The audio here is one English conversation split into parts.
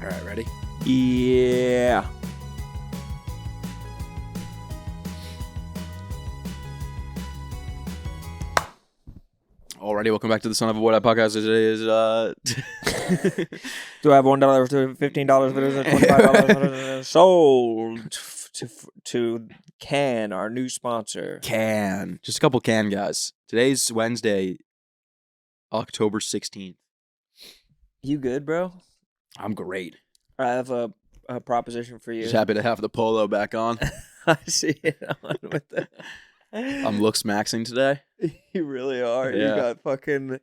All right, ready? Yeah. Alrighty, welcome back to the Son of a What Up podcast. Today is Do I have $1 to $15 $25 sold to Can, our new sponsor? Can. Just a couple can guys. Today's Wednesday, October 16th. You good, bro? I'm great. I have a proposition for you. Just happy to have the polo back on. I see it on with the. I'm looks maxing today. You really are. Yeah. You got fucking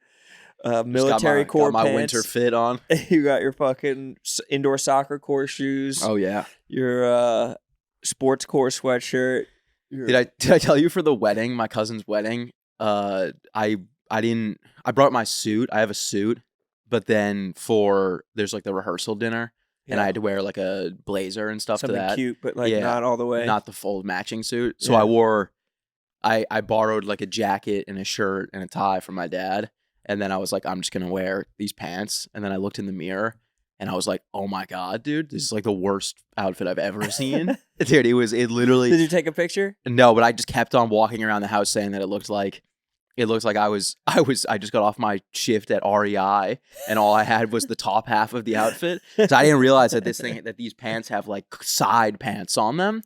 Just military core got my pants. winter fit on. You got your fucking indoor soccer core shoes. Oh yeah. Your sports core sweatshirt. Did I tell you for the wedding, my cousin's wedding? I brought my suit. I have a suit, but then there's like the rehearsal dinner. And I had to wear like a blazer and stuff Something to that. cute, but like not all the way. Not the full matching suit. So Yeah. I borrowed like a jacket and a shirt and a tie from my dad. And then I was like, I'm just going to wear these pants. And then I looked in the mirror and I was like, oh my God, dude, this is like the worst outfit I've ever seen. Dude, it literally. Did you take a picture? No, but I just kept on walking around the house saying that it looked like I just got off my shift at REI and all I had was the top half of the outfit. So I didn't realize that these pants have like side pants on them,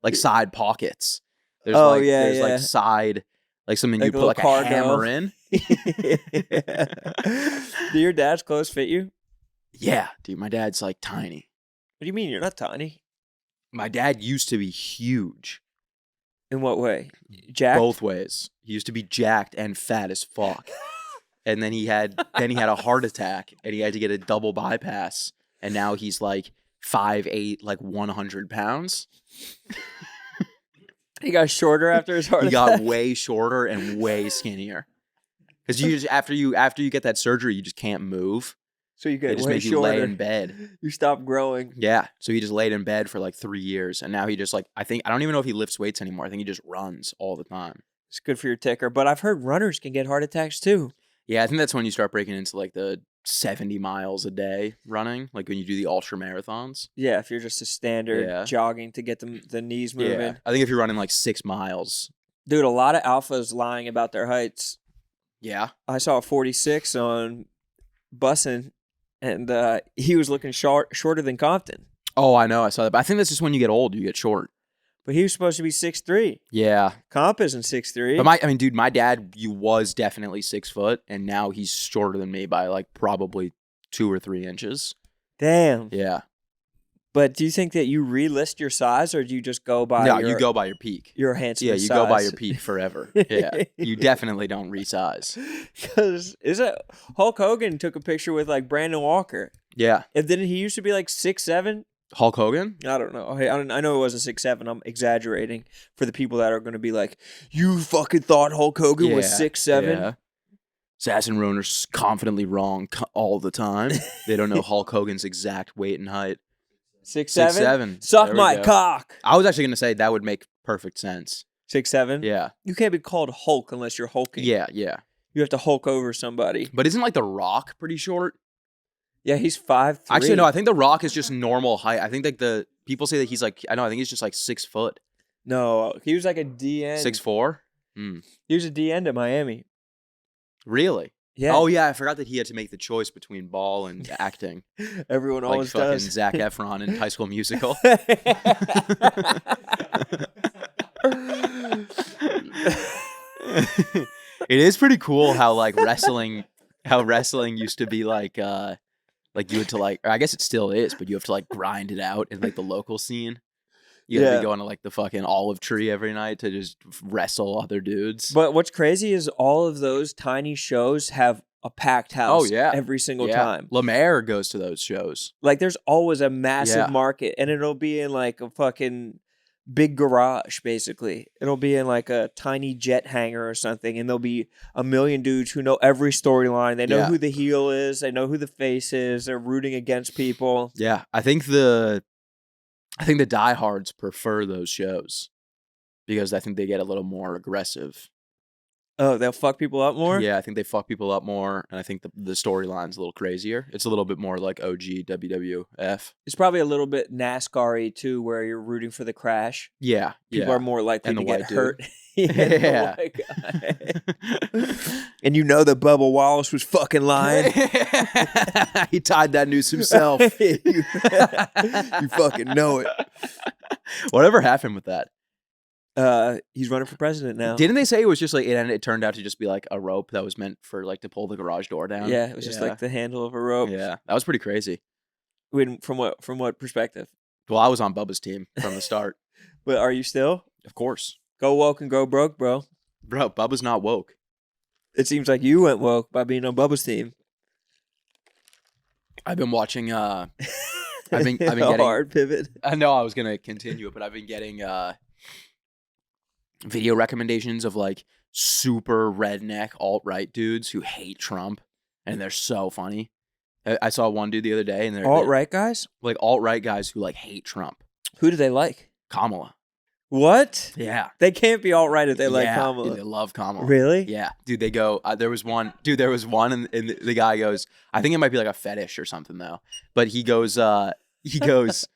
like side pockets. There's like side, like something Like you a put like little a hammer in. Do your dad's clothes fit you? Yeah, dude, my dad's like tiny. What do you mean you're not tiny? My dad used to be huge. In what way? Jacked? Both ways. He used to be jacked and fat as fuck. And then he had a heart attack and he had to get a double bypass. And now he's like 5'8", like 100 pounds. He got shorter after his heart He attack? got way shorter and way skinnier. Because you just after you get that surgery, you just can't move. So you They get just way make you shorter. lay in bed. You stop growing. Yeah. So he just laid in bed for like 3 years. And now he just like, I don't even know if he lifts weights anymore. I think he just runs all the time. It's good for your ticker. But I've heard runners can get heart attacks too. Yeah, I think that's when you start breaking into like the 70 miles a day running, like when you do the ultra marathons. Yeah, if you're just a standard jogging to get the knees moving. Yeah, I think if you're running like 6 miles. Dude, a lot of alphas lying about their heights. Yeah. I saw a 46 on Bussin', and he was looking shorter than Compton. Oh, I know. I saw that. But I think that's just when you get old, you get short. But he was supposed to be 6'3". Yeah. Comp isn't 6'3". But dude, my dad, was definitely 6 foot, and now he's shorter than me by like probably 2 or 3 inches. Damn. Yeah. But do you think that you relist your size, or do you just go by you go by your peak. Your handsome Yeah, you size? go by your peak forever. Yeah. You definitely don't resize. Because Hulk Hogan took a picture with like Brandon Walker. Yeah. And then he used to be like 6'7". Hulk Hogan? I don't know. I know it wasn't 6'7". I'm exaggerating for the people that are going to be like, you fucking thought Hulk Hogan was 6'7". Yeah. Sass and Roner's confidently wrong all the time. They don't know Hulk Hogan's exact weight and height. 6'7"? 6'7". Suck There we my go. cock. I was actually going to say that would make perfect sense. 6'7"? Yeah. You can't be called Hulk unless you're hulking. Yeah. You have to Hulk over somebody. But isn't like The Rock pretty short? Yeah, he's 5'3". Actually, no, I think The Rock is just normal height. I think like the people say that he's like, I think he's just like 6 foot. No, he was like a DN. 6'4"? He was a DN to Miami. Really? Yeah. Oh, yeah, I forgot that he had to make the choice between ball and acting. Everyone Like always fucking does. Zac Efron in High School Musical. It is pretty cool how like wrestling used to be like you had to like, or I guess it still is, but you have to like grind it out in like the local scene. You have to be going to like the fucking Olive Tree every night to just wrestle other dudes. But what's crazy is all of those tiny shows have a packed house every single time. Lemaire goes to those shows. Like there's always a massive market, and it'll be in like a fucking big garage, basically. It'll be in like a tiny jet hangar or something, and there'll be a million dudes who know every storyline. They know who the heel is. They know who the face is. They're rooting against people. Yeah, I think the diehards prefer those shows because I think they get a little more aggressive. Oh, they'll fuck people up more? Yeah, I think they fuck people up more, and I think the storyline's a little crazier. It's a little bit more like OG WWF. It's probably a little bit NASCAR-y too, where you're rooting for the crash. Yeah, People are more likely And to the get white dude. hurt. Yeah. And you know that Bubba Wallace was fucking lying. He tied that noose himself. You fucking know it. Whatever happened with that? He's running for president now. Didn't they say it was just like it turned out to just be like a rope that was meant for like to pull the garage door down? Yeah, it was just like the handle of a rope. Yeah, that was pretty crazy. From what perspective? Well, I was on Bubba's team from the start. But are you still? Of course. Go woke and go broke, bro. Bro, Bubba's not woke. It seems like you went woke by being on Bubba's team. I've been watching I've been getting hard pivot. I know I was gonna continue it, but I've been getting video recommendations of like super redneck alt-right dudes who hate Trump, and they're so funny. I saw one dude the other day, and they're Alt-right guys? like alt-right guys who like hate Trump. Who do they like? Kamala. What? Yeah. They can't be alt-right if they like Yeah, Kamala. dude, they love Kamala. Really? Yeah. Dude, they go, there was one, and the guy goes, I think it might be like a fetish or something though. But he goes, there's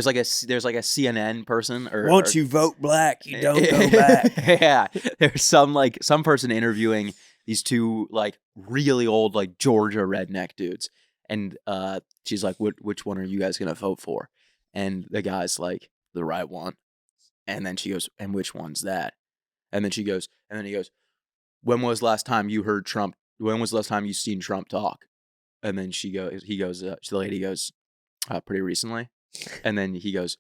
like a CNN person Once you vote black, you don't go back. Yeah. There's some person interviewing these two like really old like Georgia redneck dudes. And she's like, which one are you guys going to vote for? And the guy's like, the right one. And then she goes, and which one's that? And then he goes, when was the last time you heard Trump? When was the last time you seen Trump talk? And then the lady goes, pretty recently. And then he goes,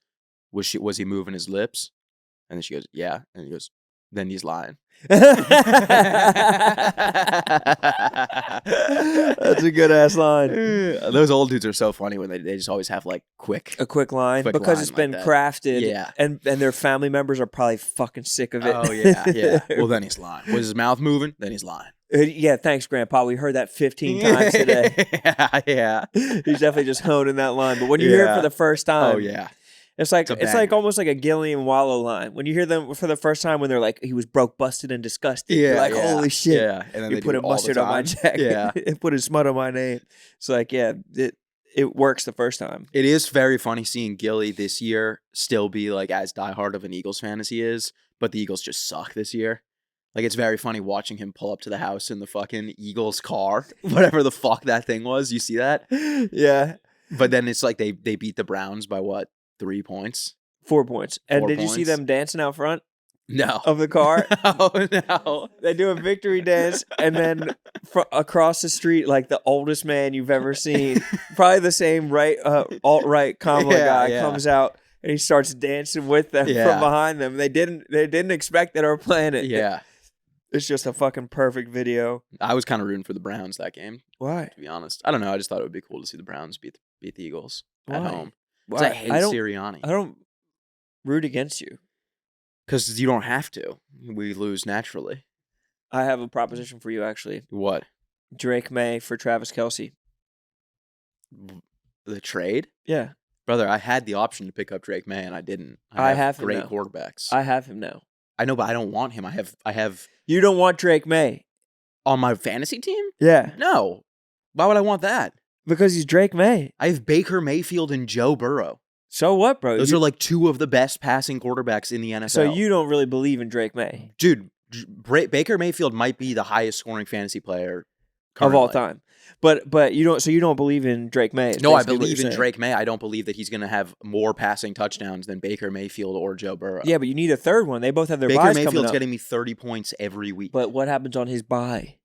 was he moving his lips? And then she goes, yeah. And he goes, then he's lying. That's a good ass line. Those old dudes are so funny when they just always have like a quick line because it's been crafted. Yeah. And their family members are probably fucking sick of it. Oh yeah. Well, then he's lying. Was his mouth moving? Then he's lying. Yeah, thanks, Grandpa. We heard that 15 times today. Yeah. He's definitely just honing that line. But when you hear it for the first time, oh yeah. It's like almost like a Gillian Wallow line. When you hear them for the first time when they're like, he was broke, busted, and disgusted. Yeah, you're like, holy shit. Yeah. And then you put a mustard on my jacket. Yeah. Put a smut on my name. It's like, yeah, it works the first time. It is very funny seeing Gilly this year still be like as diehard of an Eagles fan as he is, but the Eagles just suck this year. Like, it's very funny watching him pull up to the house in the fucking Eagles car, whatever the fuck that thing was. You see that? Yeah. But then it's like they beat the Browns by what? 3 points? 4 points. And 4 did you see points? them dancing out front No. of the car? Oh, no. They do a victory dance, and then across the street, like the oldest man you've ever seen, probably the same alt-right Kamala guy comes out, and he starts dancing with them from behind them. They didn't expect that or plan it. Yeah. It's just a fucking perfect video. I was kind of rooting for the Browns that game. Why? To be honest. I don't know. I just thought it would be cool to see the Browns beat the Eagles at home. Why? I hate Sirianni. I don't root against you. Because you don't have to. We lose naturally. I have a proposition for you, actually. What? Drake May for Travis Kelce. The trade? Yeah. Brother, I had the option to pick up Drake May, and I didn't. I have him great now. quarterbacks. I have him now. I know, but I don't want him. I have You don't want Drake May? on my fantasy team? Yeah. No. Why would I want that? Because he's Drake May. I have Baker Mayfield and Joe Burrow. So what, bro? Those are like two of the best passing quarterbacks in the NFL. So you don't really believe in Drake May? Dude, Baker Mayfield might be the highest scoring fantasy player currently. Of all time. But you don't believe in Drake May. No, I believe in Drake May. I don't believe that he's going to have more passing touchdowns than Baker Mayfield or Joe Burrow. Yeah, but you need a third one. They both have their Baker buys Mayfield's coming up. getting me 30 points every week. But what happens on his bye?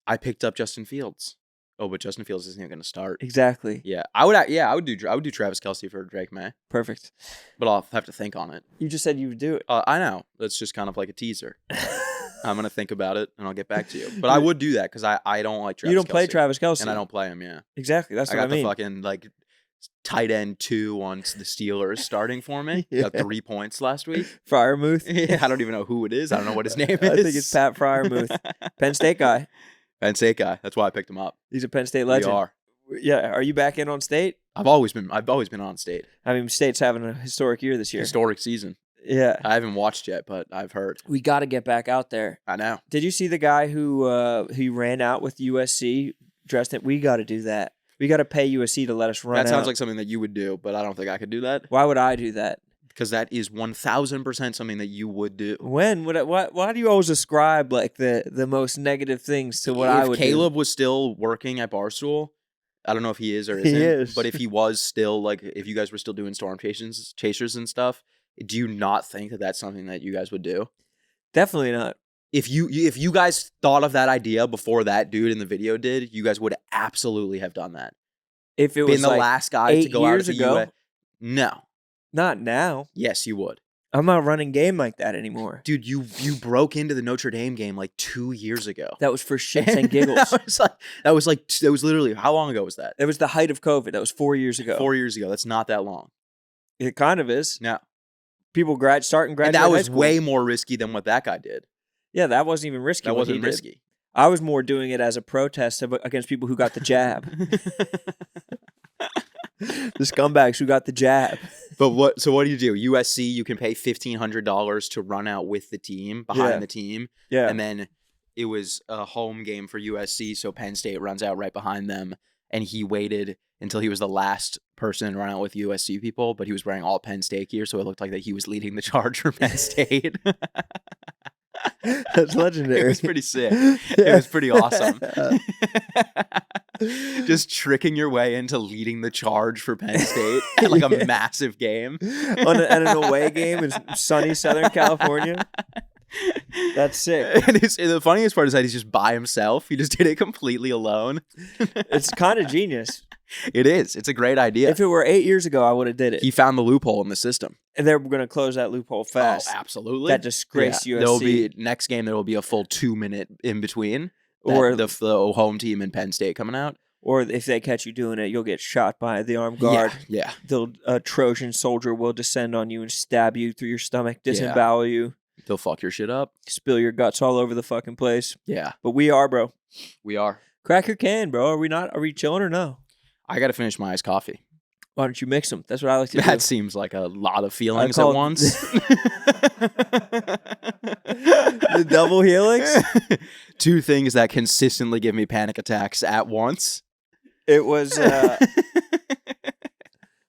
I picked up Justin Fields. Oh, but Justin Fields isn't even going to start. Exactly. Yeah, I would do Travis Kelce for Drake May. Perfect. But I'll have to think on it. You just said you would do it. I know. That's just kind of like a teaser. I'm going to think about it, and I'll get back to you. But I would do that because I don't like Travis Kelce. You don't play Travis Kelce. And I don't play him, yeah. Exactly. That's what I mean. I got the fucking, like, tight end 2 on the Steelers starting for me. Yeah. Got 3 points last week. Fryermuth? Yeah, I don't even know who it is. I don't know what his name is. I think it's Pat Fryermuth. Penn State guy. Penn State guy. That's why I picked him up. He's a Penn State legend. We are. Yeah. Are you back in on State? I've always been on State. I mean, State's having a historic year this year. Historic season. Yeah. I haven't watched yet, but I've heard. We got to get back out there. I know. Did you see the guy who ran out with USC dressed in? We got to do that. We got to pay USC to let us run out. That sounds like something that you would do, but I don't think I could do that. Why would I do that? Because that is 1,000% something that you would do. When would why do you always ascribe like the most negative things to what I would do? If Caleb was still working at Barstool, I don't know if he is or isn't. He is. But if he was still, like, if you guys were still doing storm chasers and stuff, do you not think that that's something that you guys would do? Definitely not. If you guys thought of that idea before that dude in the video did, you guys would absolutely have done that. If it was been the like last guy 8 to go out years to ago, US. No. not now. Yes, you would. I'm not running game like that anymore. Dude, you broke into the Notre Dame game like 2 years ago. That was for shits and giggles. that was literally, how long ago was that? It was the height of COVID. That was 4 years ago. 4 years ago. That's not that long. It kind of is. No. People start and graduate. And that high was school. way more risky than what that guy did. Yeah, that wasn't even risky. That what wasn't he did. risky. I was more doing it as a protest against people who got the jab. The scumbags who got the jab. But what do? USC, you can pay $1,500 to run out with the team, behind the team. Yeah. And then it was a home game for USC, so Penn State runs out right behind them. And he waited until he was the last person to run out with USC people, but he was wearing all Penn State gear, so it looked like that he was leading the charge for Penn State. That's legendary. It was pretty sick. It was pretty awesome. Just tricking your way into leading the charge for Penn State at like a massive game. At an away game in sunny Southern California. That's sick. And the funniest part is that he's just by himself. He just did it completely alone. It's kind of genius. It is. It's a great idea. If it were 8 years ago, I would have did it. He found the loophole in the system. And they're going to close that loophole fast. Oh, absolutely. That disgraced USC. There'll be next game. There will be a full 2 minute in between. Or the home team and Penn State coming out. Or if they catch you doing it, you'll get shot by the armed guard. Yeah. A Trojan soldier will descend on you and stab you through your stomach, disembowel you. They'll fuck your shit up. Spill your guts all over the fucking place. Yeah. But we are, bro. We are. Crack your can, bro. Are we not? Are we chilling or no? I got to finish my iced coffee. Why don't you mix them? That's what I like to do. That seems like a lot of feelings at once. The double helix? 2 things that consistently give me panic attacks at once. It was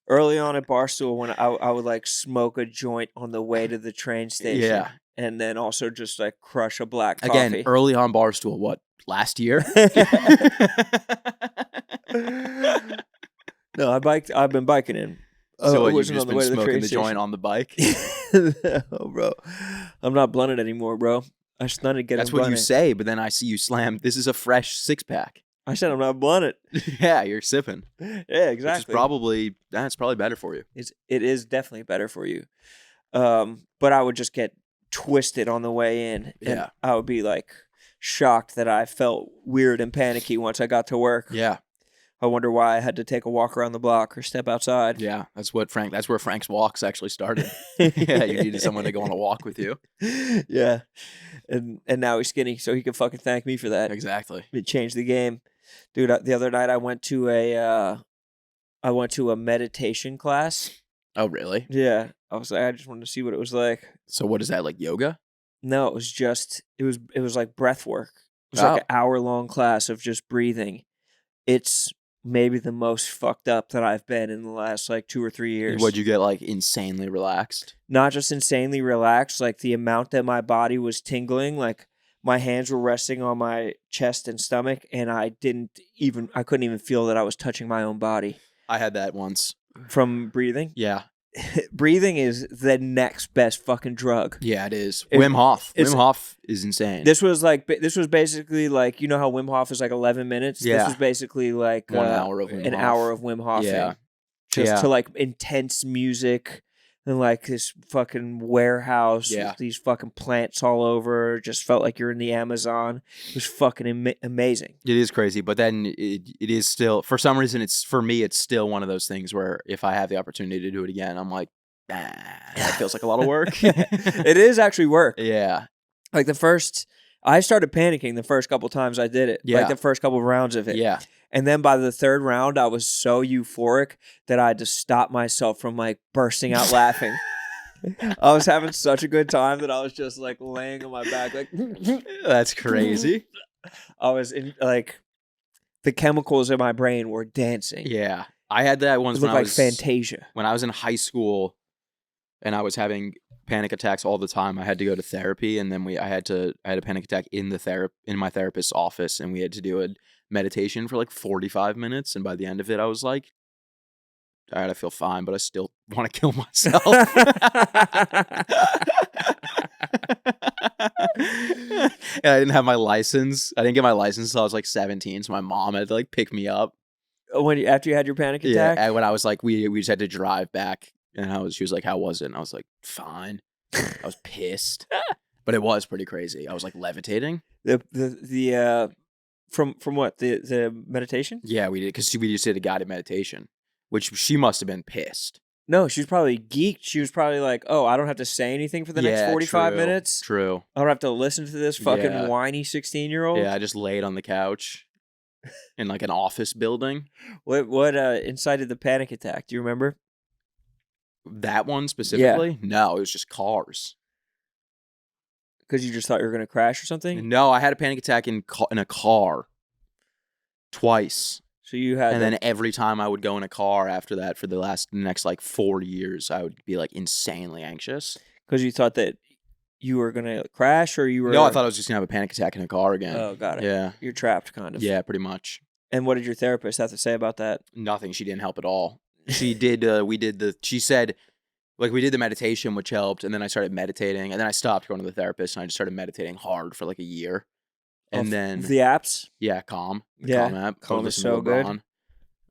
early on at Barstool when I would like smoke a joint on the way to the train station. Yeah. And then also just like crush a black coffee. Again, early on Barstool, what, last year? No, I've been biking in. So it you've just been smoking the joint on the bike? No, bro. I'm not blunted anymore, bro. I started getting That's what you say, but then I see you slam. This is a fresh 6-pack. I said I'm not blunted. Yeah, you're sipping. Yeah, exactly. That's probably better for you. It is definitely better for you. But I would just get twisted on the way in. And Yeah. I would be like shocked that I felt weird and panicky once I got to work. Yeah. I wonder why I had to take a walk around the block or step outside. Yeah, that's where Frank's walks actually started. Yeah, you needed someone to go on a walk with you. Yeah. And now he's skinny, so he can fucking thank me for that. Exactly. It changed the game. Dude, the other night I went to a meditation class. Oh, really? Yeah. I just wanted to see what it was like. So what is that, like yoga? No, it was like breath work. It was like an hour-long class of just breathing. It's maybe the most fucked up that I've been in the last like 2 or 3 years. What'd you get, like insanely relaxed? Not just insanely relaxed, like the amount that my body was tingling, like my hands were resting on my chest and stomach, and I couldn't even feel that I was touching my own body. I had that once. From breathing? Yeah. Breathing is the next best fucking drug. Yeah, it is. Wim Hof. Wim Hof is insane. This was basically like, you know how Wim Hof is like 11 minutes? Yeah. This was basically like 1 hour of Wim Hof. An hour of Wim Hof. Yeah. Just to like intense music and like this fucking warehouse with these fucking plants all over. Just felt like you're in the Amazon. It was fucking amazing. It is crazy, but then it is still, for some reason, it's still one of those things where if I have the opportunity to do it again, I'm like, that feels like a lot of work. It is actually work. Yeah. Like I started panicking the first couple times I did it. Yeah. Like the first couple of rounds of it. Yeah. And then by the 3rd round, I was so euphoric that I had to stop myself from like bursting out laughing. I was having such a good time that I was just like laying on my back, like That's crazy. I was in like the chemicals in my brain were dancing. Yeah, I had that once It when looked I like was Fantasia. when I was in high school, and I was having panic attacks all the time. I had to go to therapy, and then I had a panic attack in my therapist's office, and we had to do a meditation for like 45 minutes. And by the end of it, I was like, all right, I feel fine, but I still want to kill myself. And I didn't have my license. I didn't get my license until I was like 17, so my mom had to like pick me up. After you had your panic attack? Yeah, and when I was like, we just had to drive back, and she was like, how was it? And I was like, fine. I was pissed, but it was pretty crazy. I was like levitating. From what the meditation? Yeah, we did because we just did a guided meditation, which she must have been pissed. No, she was probably geeked. She was probably like, "Oh, I don't have to say anything for the next 45 minutes. True. I don't have to listen to this fucking whiny 16-year-old." Yeah, I just laid on the couch in like an office building. What incited the panic attack? Do you remember? That one specifically? Yeah. No, it was just cars. Because you just thought you were going to crash or something? No, I had a panic attack in a car twice. So you had, and then every time I would go in a car after that for the next like 4 years, I would be like insanely anxious. Because you thought that you were going to crash, or you were? No, I thought I was just going to have a panic attack in a car again. Oh, got it. Yeah. You're trapped, kind of. Yeah, pretty much. And what did your therapist have to say about that? Nothing. She didn't help at all. She did, she said, like, we did the meditation, which helped, and then I started meditating, and then I stopped going to the therapist, and I just started meditating hard for like a year. And then the apps? Yeah, Calm. Yeah, Calm app. Calm is so good.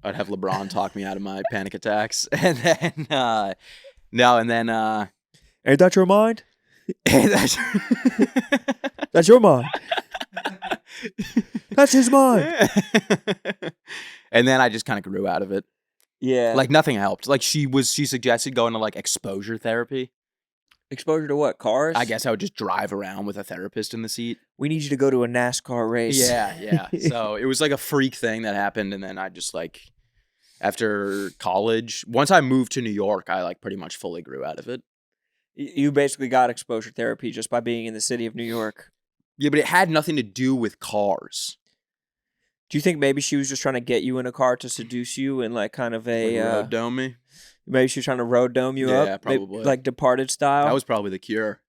I'd have LeBron talk me out of my panic attacks. And then, ain't that your mind? That's your mind. That's his mind. And then I just kind of grew out of it. Yeah. Like nothing helped. Like she suggested going to like exposure therapy. Exposure to what? Cars? I guess I would just drive around with a therapist in the seat. We need you to go to a NASCAR race. Yeah. So it was like a freak thing that happened. And then I just like, after college, once I moved to New York, I like pretty much fully grew out of it. You basically got exposure therapy just by being in the city of New York. Yeah, but it had nothing to do with cars. Do you think maybe she was just trying to get you in a car to seduce you and like kind of a road dome me? Maybe she was trying to road dome you up? Yeah, probably. Maybe, like Departed style? That was probably the cure.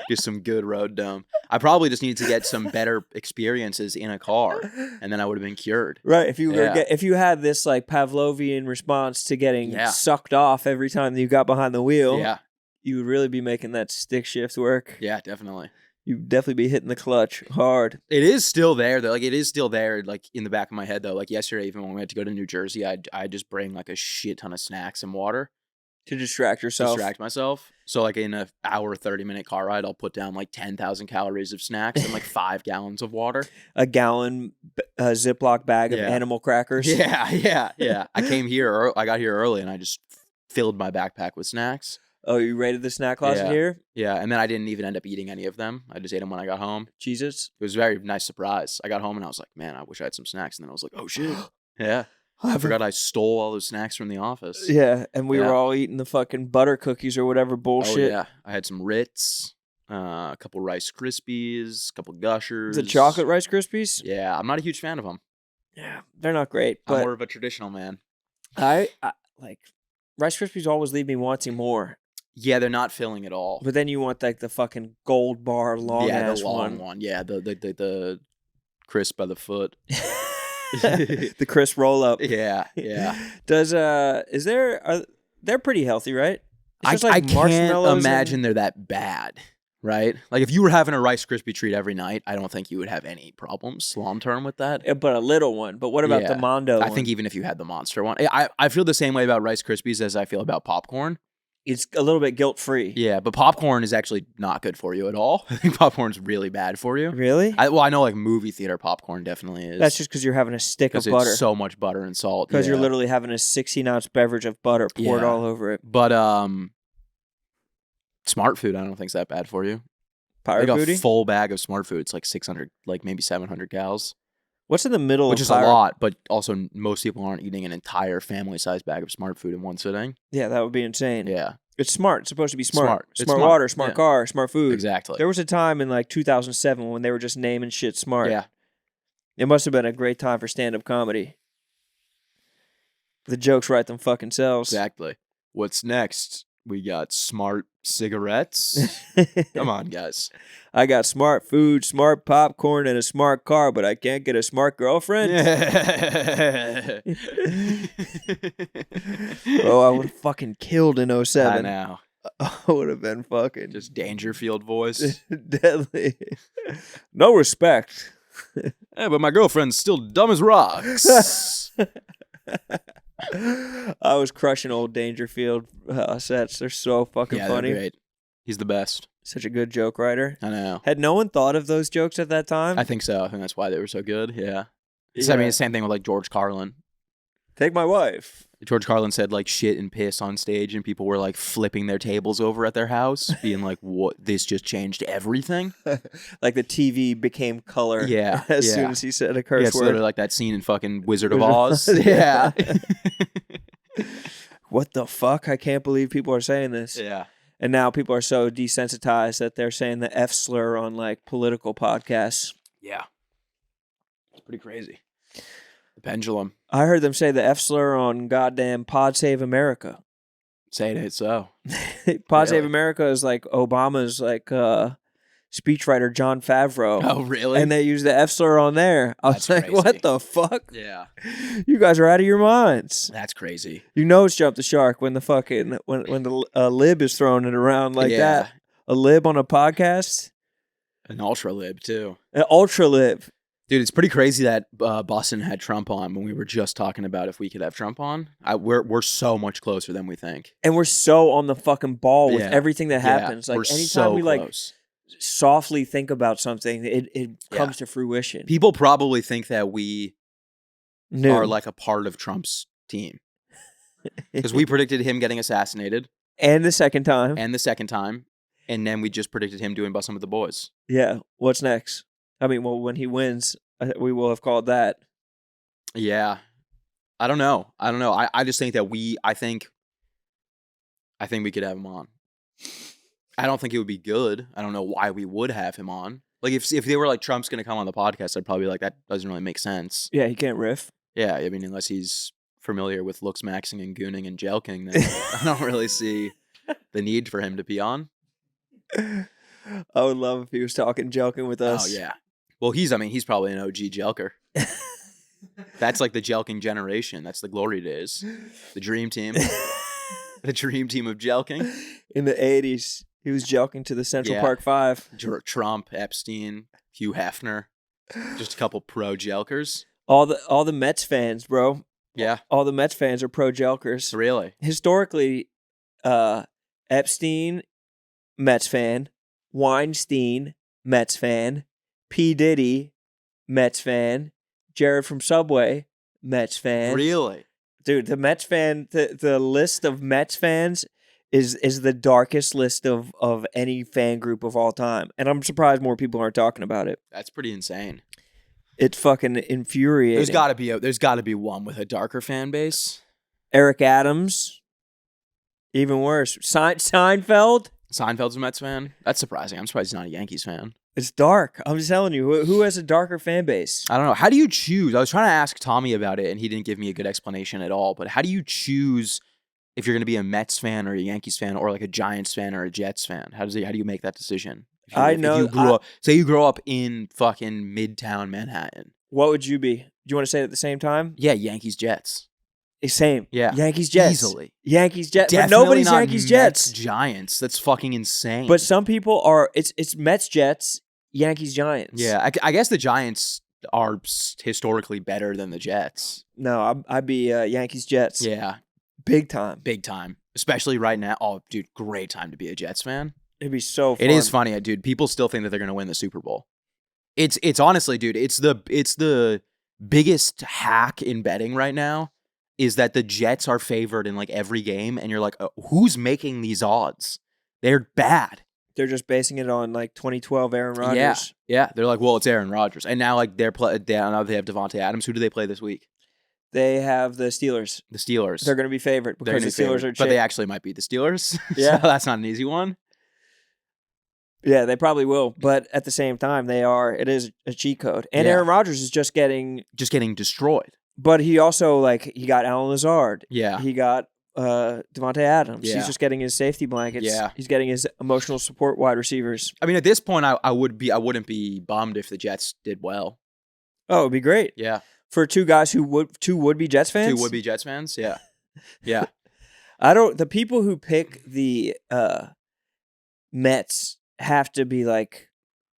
Just some good road dome. I probably just needed to get some better experiences in a car, and then I would have been cured. Right. If you had this like Pavlovian response to getting sucked off every time that you got behind the wheel, you would really be making that stick shift work. Yeah, definitely. You'd definitely be hitting the clutch hard. It is still there though. Like it is still there, like in the back of my head though. Like yesterday, even when we had to go to New Jersey, I'd just bring like a shit ton of snacks and water to distract yourself. Distract myself. So like in an hour, 30-minute car ride, I'll put down like 10,000 calories of snacks and like 5 gallons of water. A gallon Ziploc bag of animal crackers. Yeah. I got here early and I just filled my backpack with snacks. Oh, you raided the snack closet here? Yeah, and then I didn't even end up eating any of them. I just ate them when I got home. Jesus. It was a very nice surprise. I got home and I was like, man, I wish I had some snacks. And then I was like, oh, shit. Yeah. I forgot I stole all those snacks from the office. Yeah, and we were all eating the fucking butter cookies or whatever bullshit. Oh, yeah. I had some Ritz, a couple Rice Krispies, a couple Gushers. The chocolate Rice Krispies? Yeah, I'm not a huge fan of them. Yeah, they're not great. But I'm more of a traditional man. I like Rice Krispies always leave me wanting more. Yeah, they're not filling at all. But then you want like the fucking gold bar long ass the long one. Yeah, the crisp by the foot. The crisp roll up. Yeah. They're pretty healthy, right? It's just I can't imagine they're that bad, right? Like if you were having a Rice Krispie treat every night, I don't think you would have any problems long term with that. But a little one. But what about the Mondo one? I think even if you had the monster one, I feel the same way about Rice Krispies as I feel about popcorn. It's a little bit guilt-free. Yeah, but popcorn is actually not good for you at all. I think popcorn's really bad for you. Really? I know like movie theater popcorn definitely is. That's just because you're having a stick of butter. It's so much butter and salt. Because you're literally having a 16-ounce beverage of butter poured all over it. But Smart Food I don't think is that bad for you. Pirate like Booty? A full bag of Smart Food, it's like 600, like maybe 700 calories. What's in the middle Which is a lot, but also most people aren't eating an entire family-sized bag of Smart Food in one sitting. Yeah, that would be insane. Yeah. It's smart. It's supposed to be smart. It's Smart water, smart car, smart food. Exactly. There was a time in like 2007 when they were just naming shit smart. Yeah. It must have been a great time for stand-up comedy. The jokes write them fucking selves. Exactly. What's next? We got smart cigarettes. Come on, guys. I got smart food, smart popcorn, and a smart car, but I can't get a smart girlfriend. Oh, I would have fucking killed in 07. I know. I would have been fucking Just Dangerfield voice. deadly. No respect. Yeah, but my girlfriend's still dumb as rocks. I was crushing old Dangerfield sets. They're so fucking funny. They're great. He's the best. Such a good joke writer. I know. Had no one thought of those jokes at that time? I think so. I think that's why they were so good. Yeah. Yeah. I mean, it's the same thing with like George Carlin. Take my wife. George Carlin said like shit and piss on stage, and people were like flipping their tables over at their house, being like, "What? This just changed everything." Like the TV became color. Yeah. As soon as he said a curse Yeah, it's word. literally like that scene in fucking Wizard of Oz. Yeah. What the fuck? I can't believe people are saying this. Yeah. And now people are so desensitized that they're saying the F slur on like political podcasts. Yeah. It's pretty crazy. The pendulum. I heard them say the F slur on goddamn Pod Save America. Say it ain't so. Pod Save Really? America is like Obama's like speechwriter John Favreau. Oh, really? And they use the F slur on there. I was That's like, crazy. what the fuck? Yeah. You guys are out of your minds. That's crazy. You know it's jump the shark when the fucking when the lib is throwing it around like that. A lib on a podcast. An ultra lib, too. An ultra lib. Dude, it's pretty crazy that Boston had Trump on when we were just talking about if we could have Trump on. We're so much closer than we think. And we're so on the fucking ball with Yeah. everything that happens. Like we're anytime so we like close. softly think about something, it comes to fruition. People probably think that we No. are like a part of Trump's team. Because we predicted him getting assassinated. And the second time. And the second time. And then we just predicted him doing Bussin' with the Boys. Yeah. What's next? I mean, well, when he wins, we will have called that. Yeah. I don't know. I just think that I think we could have him on. I don't think it would be good. I don't know why we would have him on. Like if they were like Trump's going to come on the podcast, I'd probably be like, that doesn't really make sense. Yeah, he can't riff. Yeah, I mean, unless he's familiar with looks maxing and gooning and jelking, then I don't really see the need for him to be on. I would love if he was talking, joking with us. Oh yeah. Well, he's probably an OG jelker. That's like the jelking generation. That's the glory days. The dream team. The dream team of jelking. In the 80s, he was jelking to the Central Yeah. Park Five. Trump, Epstein, Hugh Hefner. Just a couple pro jelkers. All the Mets fans, bro. Yeah. All the Mets fans are pro jelkers. Really? Historically, Epstein, Mets fan. Weinstein, Mets fan. P. Diddy, Mets fan. Jared from Subway, Mets fan. Really? Dude, the Mets fan, the list of Mets fans is the darkest list of any fan group of all time. And I'm surprised more people aren't talking about it. That's pretty insane. It's fucking infuriating. There's got to be one with a darker fan base. Eric Adams, even worse. Seinfeld. Seinfeld's a Mets fan. That's surprising. I'm surprised he's not a Yankees fan. It's dark. I'm just telling you. Who has a darker fan base? I don't know. How do you choose? I was trying to ask Tommy about it, and he didn't give me a good explanation at all. But how do you choose if you're going to be a Mets fan or a Yankees fan or like a Giants fan or a Jets fan? How do you make that decision? If you grow up in fucking Midtown Manhattan. What would you be? Do you want to say it at the same time? Yeah, Yankees, Jets. Same. Yeah. Yankees, Jets. Easily. Yankees, Jets. But Definitely nobody's not Yankees, Mets, Jets. Giants. That's fucking insane. But some people are. It's Mets, Jets, Yankees, Giants. Yeah, I guess the Giants are historically better than the Jets. No, I'd be Yankees, Jets. Yeah. Big time. Big time. Especially right now. Oh, dude, great time to be a Jets fan. It'd be so fun. It is funny, dude. People still think that they're going to win the Super Bowl. It's honestly, dude, it's the biggest hack in betting right now is that the Jets are favored in like every game, and you're like, who's making these odds? They're bad. They're just basing it on like 2012 Aaron Rodgers. Yeah. They're like, well, it's Aaron Rodgers, and now like now they have Devontae Adams. Who do they play this week? They have the Steelers. The Steelers. They're going to be favored because the Steelers are cheap. But they actually might beat the Steelers. Yeah. So that's not an easy one. Yeah, they probably will. But at the same time, it is a cheat code. And Aaron Rodgers is just getting destroyed. But he also, he got Alan Lazard. Yeah. He got Devontae Adams. Yeah. He's just getting his safety blankets. Yeah. He's getting his emotional support wide receivers. I mean, at this point, I wouldn't be bummed if the Jets did well. Oh, it'd be great. Yeah. For two would-be Jets fans? Two would-be Jets fans, yeah. Yeah. The people who pick the Mets have to be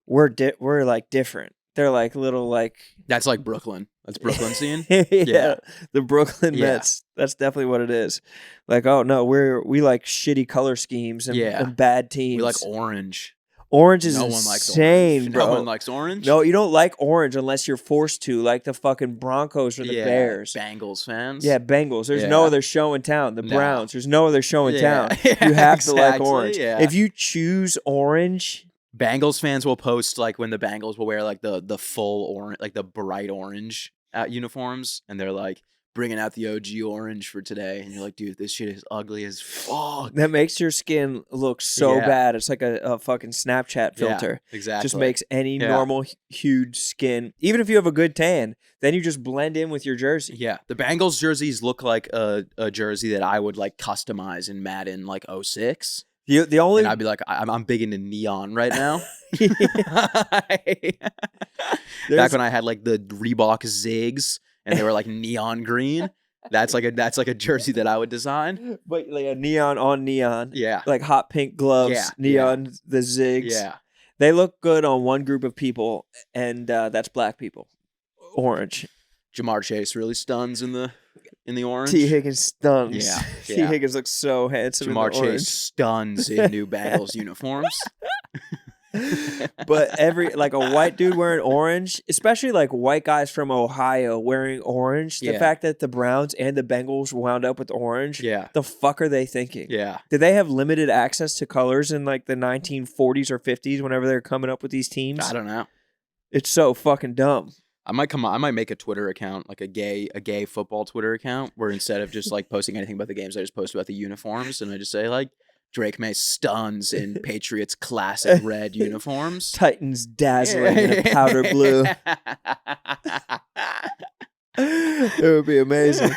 we're different. They're little That's like Brooklyn. That's Brooklyn scene. Yeah. The Brooklyn Mets. That's definitely what it is. Oh no, we like shitty color schemes and bad teams. We like orange. Orange is no one likes insane, orange. bro. No one likes orange. No, you don't like orange unless you're forced to, like the fucking Broncos or the Bears. Bengals fans. Yeah, Bengals. There's no other show in town. The Browns. There's no other show in town. Yeah, You have to like orange. Yeah. If you choose orange, Bengals fans will post when the Bengals will wear the full orange, the bright orange uniforms, and they're bringing out the OG orange for today, and you're like, dude, this shit is ugly as fuck. That makes your skin look so bad. It's like a fucking Snapchat filter. Yeah, exactly. Just makes any normal huge skin, even if you have a good tan, then you just blend in with your jersey. Yeah, the Bengals jerseys look like a jersey that I would customize in Madden 06. The only and I'd be like, I'm big into neon right now. Back when I had the Reebok Zigs and they were neon green. That's like a jersey that I would design. But a neon on neon. Yeah. Hot pink gloves, neon, the Zigs. Yeah. They look good on one group of people, and that's black people. Orange. Jamar Chase really stuns in the orange. T. Higgins stuns. Yeah. T. Higgins looks so handsome Jamar in the orange. Chase stuns in new Bengals uniforms. But a white dude wearing orange, especially white guys from Ohio wearing orange, the fact that the Browns and the Bengals wound up with orange, the fuck are they thinking? Yeah. Did they have limited access to colors in the 1940s or 50s whenever they were coming up with these teams? I don't know. It's so fucking dumb. I might make a Twitter account, a gay football Twitter account, where instead of just posting anything about the games, I just post about the uniforms, and I just say Drake May stuns in Patriots classic red uniforms. Titans dazzling in a powder blue. It would be amazing.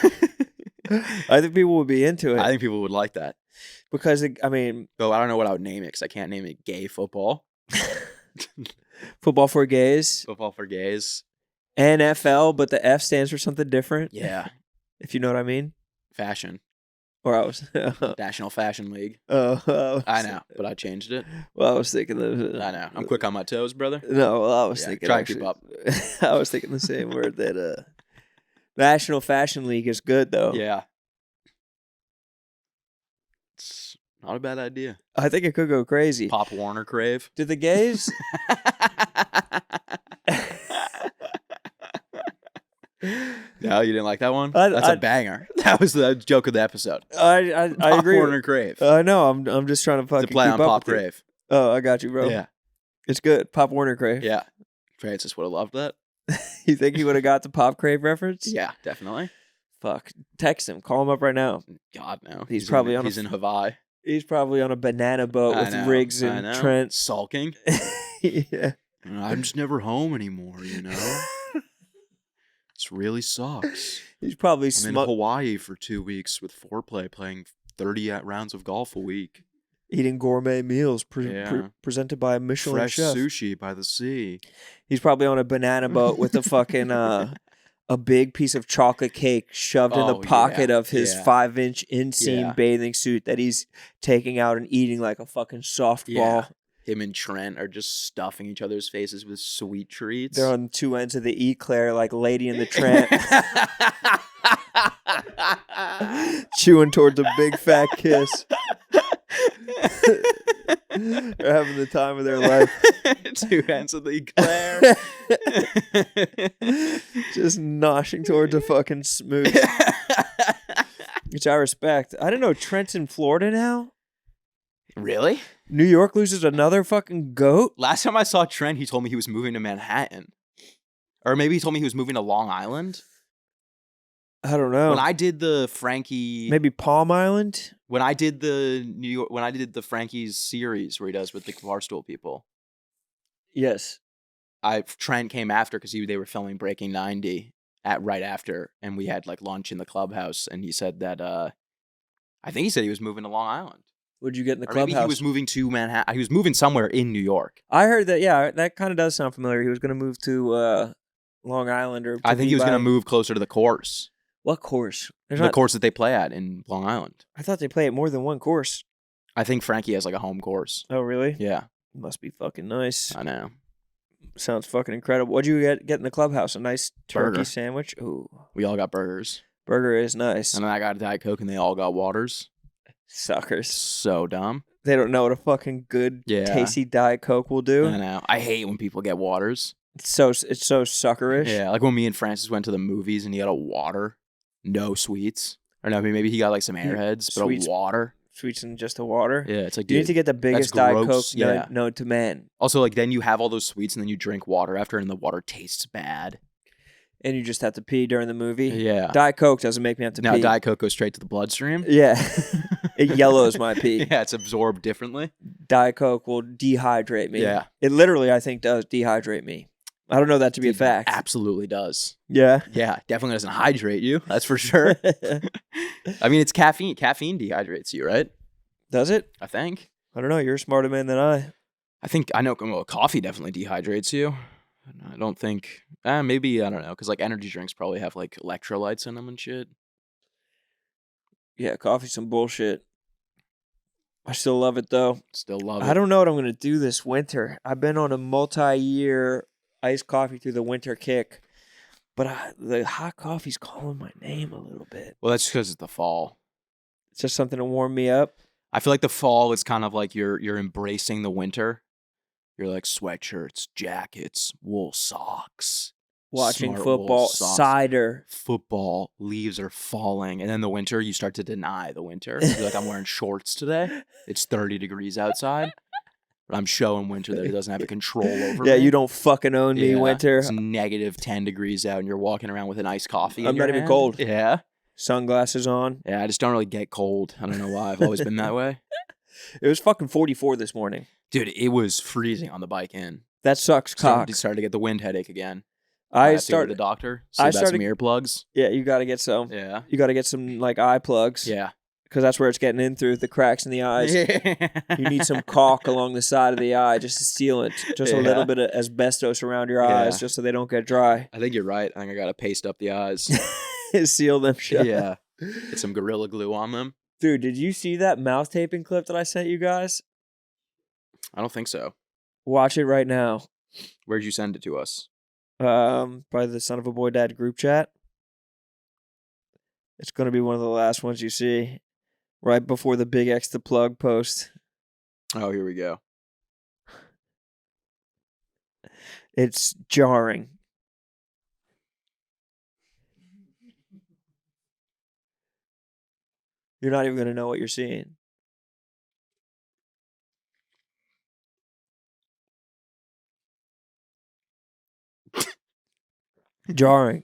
I think people would be into it. I think people would like that. Because, though I don't know what I would name it, because I can't name it gay football. Football for gays. Football for gays. NFL, but the F stands for something different. Yeah. If you know what I mean. Fashion. Or I was National Fashion League. Oh, I know, but I changed it. Well, I was thinking I know. I'm quick on my toes, brother. No, well, I was thinking. Try to keep up. I was thinking the same word that National Fashion League is good though. Yeah. It's not a bad idea. I think it could go crazy. Pop Warner Crave. Did the gays? No, you didn't like that one? That's a banger. That was the joke of the episode. I agree. Pop Warner Crave. I know. I'm just trying to fucking play keep on up Pop with it. Crave. Oh, I got you, bro. Yeah. It's good. Pop Warner Crave. Yeah. Francis would have loved that. You think he would have got the Pop Crave reference? Yeah, definitely. Fuck. Text him. Call him up right now. God, no. He's probably he's in Hawaii. He's probably on a banana boat with Riggs and Trent. Sulking. Yeah. I'm just never home anymore, This really sucks. He's probably I'm in Hawaii for 2 weeks with foreplay, playing 30 rounds of golf a week. Eating gourmet meals presented by a Michelin Fresh chef. Sushi by the sea. He's probably on a banana boat with a fucking a big piece of chocolate cake shoved in the pocket of his 5-inch inseam bathing suit that he's taking out and eating like a fucking softball. Yeah. Him and Trent are just stuffing each other's faces with sweet treats. They're on two ends of the eclair like Lady and the Tramp. Chewing towards a big fat kiss. They're having the time of their life. Two ends of the eclair. Just noshing towards a fucking smooth. Which I respect. I didn't know Trent's in Florida now. Really? New York loses another fucking goat? Last time I saw Trent, he told me he was moving to Manhattan. Or maybe he told me he was moving to Long Island. I don't know. When I did the Frankie, Maybe Palm Island. when I did the New York, when I did the Frankie's series where he does with the Barstool people, Yes. Trent came after because they were filming Breaking 90 right after, and we had like lunch in the clubhouse, and he said that I think he said he was moving to Long Island. What'd you get in the Or clubhouse? maybe he was moving to Manhattan. He was moving somewhere in New York. I heard that. Yeah, that kind of does sound familiar. He was going to move to Long Island, or I think he was going to move closer to the course. What course? The course that they play at in Long Island. I thought they play at more than one course. I think Frankie has like a home course. Oh, really? Yeah. Must be fucking nice. I know. Sounds fucking incredible. What'd you get in the clubhouse? A nice turkey Burger. sandwich? Ooh. We all got burgers. Burger is nice. And then I got a Diet Coke and they all got waters. Suckers. So dumb. They don't know what a fucking good, tasty Diet Coke will do. I know. I hate when people get waters. It's so suckerish. Yeah, like when me and Francis went to the movies and he got a water, no sweets. Or no, maybe he got like some Airheads, but Sweets. a water. Sweets and just a water. Yeah, it's like, You dude, need to get the biggest that's Diet gross. Coke known to man. Also, like, then you have all those sweets and then you drink water after and the water tastes bad. And you just have to pee during the movie. Yeah. Diet Coke doesn't make me have to Now, pee. Diet Coke goes straight to the bloodstream. Yeah. It yellows my pee. Yeah, it's absorbed differently. Diet Coke will dehydrate me. Yeah. It literally, I think, does dehydrate me. I don't know that to be a fact. Absolutely does. Yeah. Yeah, definitely doesn't hydrate you. That's for sure. I mean, it's caffeine. Caffeine dehydrates you, right? Does it? I think. I don't know. You're a smarter man than I. I know. Well, coffee definitely dehydrates you. I don't think. Maybe, I don't know. Because like energy drinks probably have like electrolytes in them and shit. Yeah, coffee's some bullshit. I still love it though. Still love it. I don't know what I'm going to do this winter. I've been on a multi-year iced coffee through the winter kick. But the hot coffee's calling my name a little bit. Well, that's because it's the fall. It's just something to warm me up. I feel like the fall is kind of like you're embracing the winter. You're like sweatshirts, jackets, wool socks. Watching smart wool football, socks. cider. Football, leaves are falling. And then the winter, you start to deny the winter. You're like, I'm wearing shorts today. It's 30 degrees outside. But I'm showing winter that it doesn't have a control over me. Yeah, you don't fucking own me, winter. It's negative 10 degrees out and you're walking around with an iced coffee I'm in your not even hand. cold. Yeah. Sunglasses on. Yeah, I just don't really get cold. I don't know why. I've always been that way. It was fucking 44 this morning. Dude, it was freezing on the bike in. That sucks, cock. Started to get the wind headache again. I have to go to started the doctor. See about some earplugs. Yeah, you got to get some. Yeah. You got to get some like eye plugs. Yeah. Because that's where it's getting in through the cracks in the eyes. You need some caulk along the side of the eye just to seal it. Just a little bit of asbestos around your eyes just so they don't get dry. I think you're right. I think I got to paste up the eyes. Seal them shut. Yeah. Get some Gorilla Glue on them. Dude, did you see that mouth taping clip that I sent you guys? I don't think so. Watch it right now. Where'd you send it to us? By the Son of a Boy Dad group chat. It's going to be one of the last ones you see. Right before the Big X the Plug post. Oh, here we go. It's jarring. You're not even going to know what you're seeing. Jarring.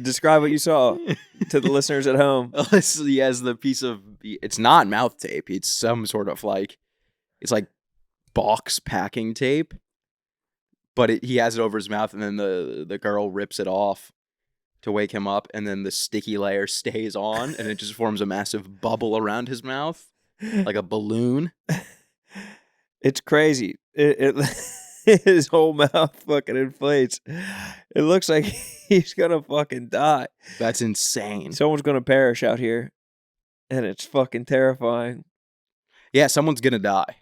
Describe what you saw to the listeners at home. He has the piece of, it's not mouth tape. It's some sort of like, it's like box packing tape. But he has it over his mouth, and then the girl rips it off to wake him up, and then the sticky layer stays on, and it just forms a massive bubble around his mouth, like a balloon. It's crazy. His whole mouth fucking inflates. It looks like he's gonna fucking die. That's insane. Someone's gonna perish out here, and it's fucking terrifying. Yeah, someone's gonna die.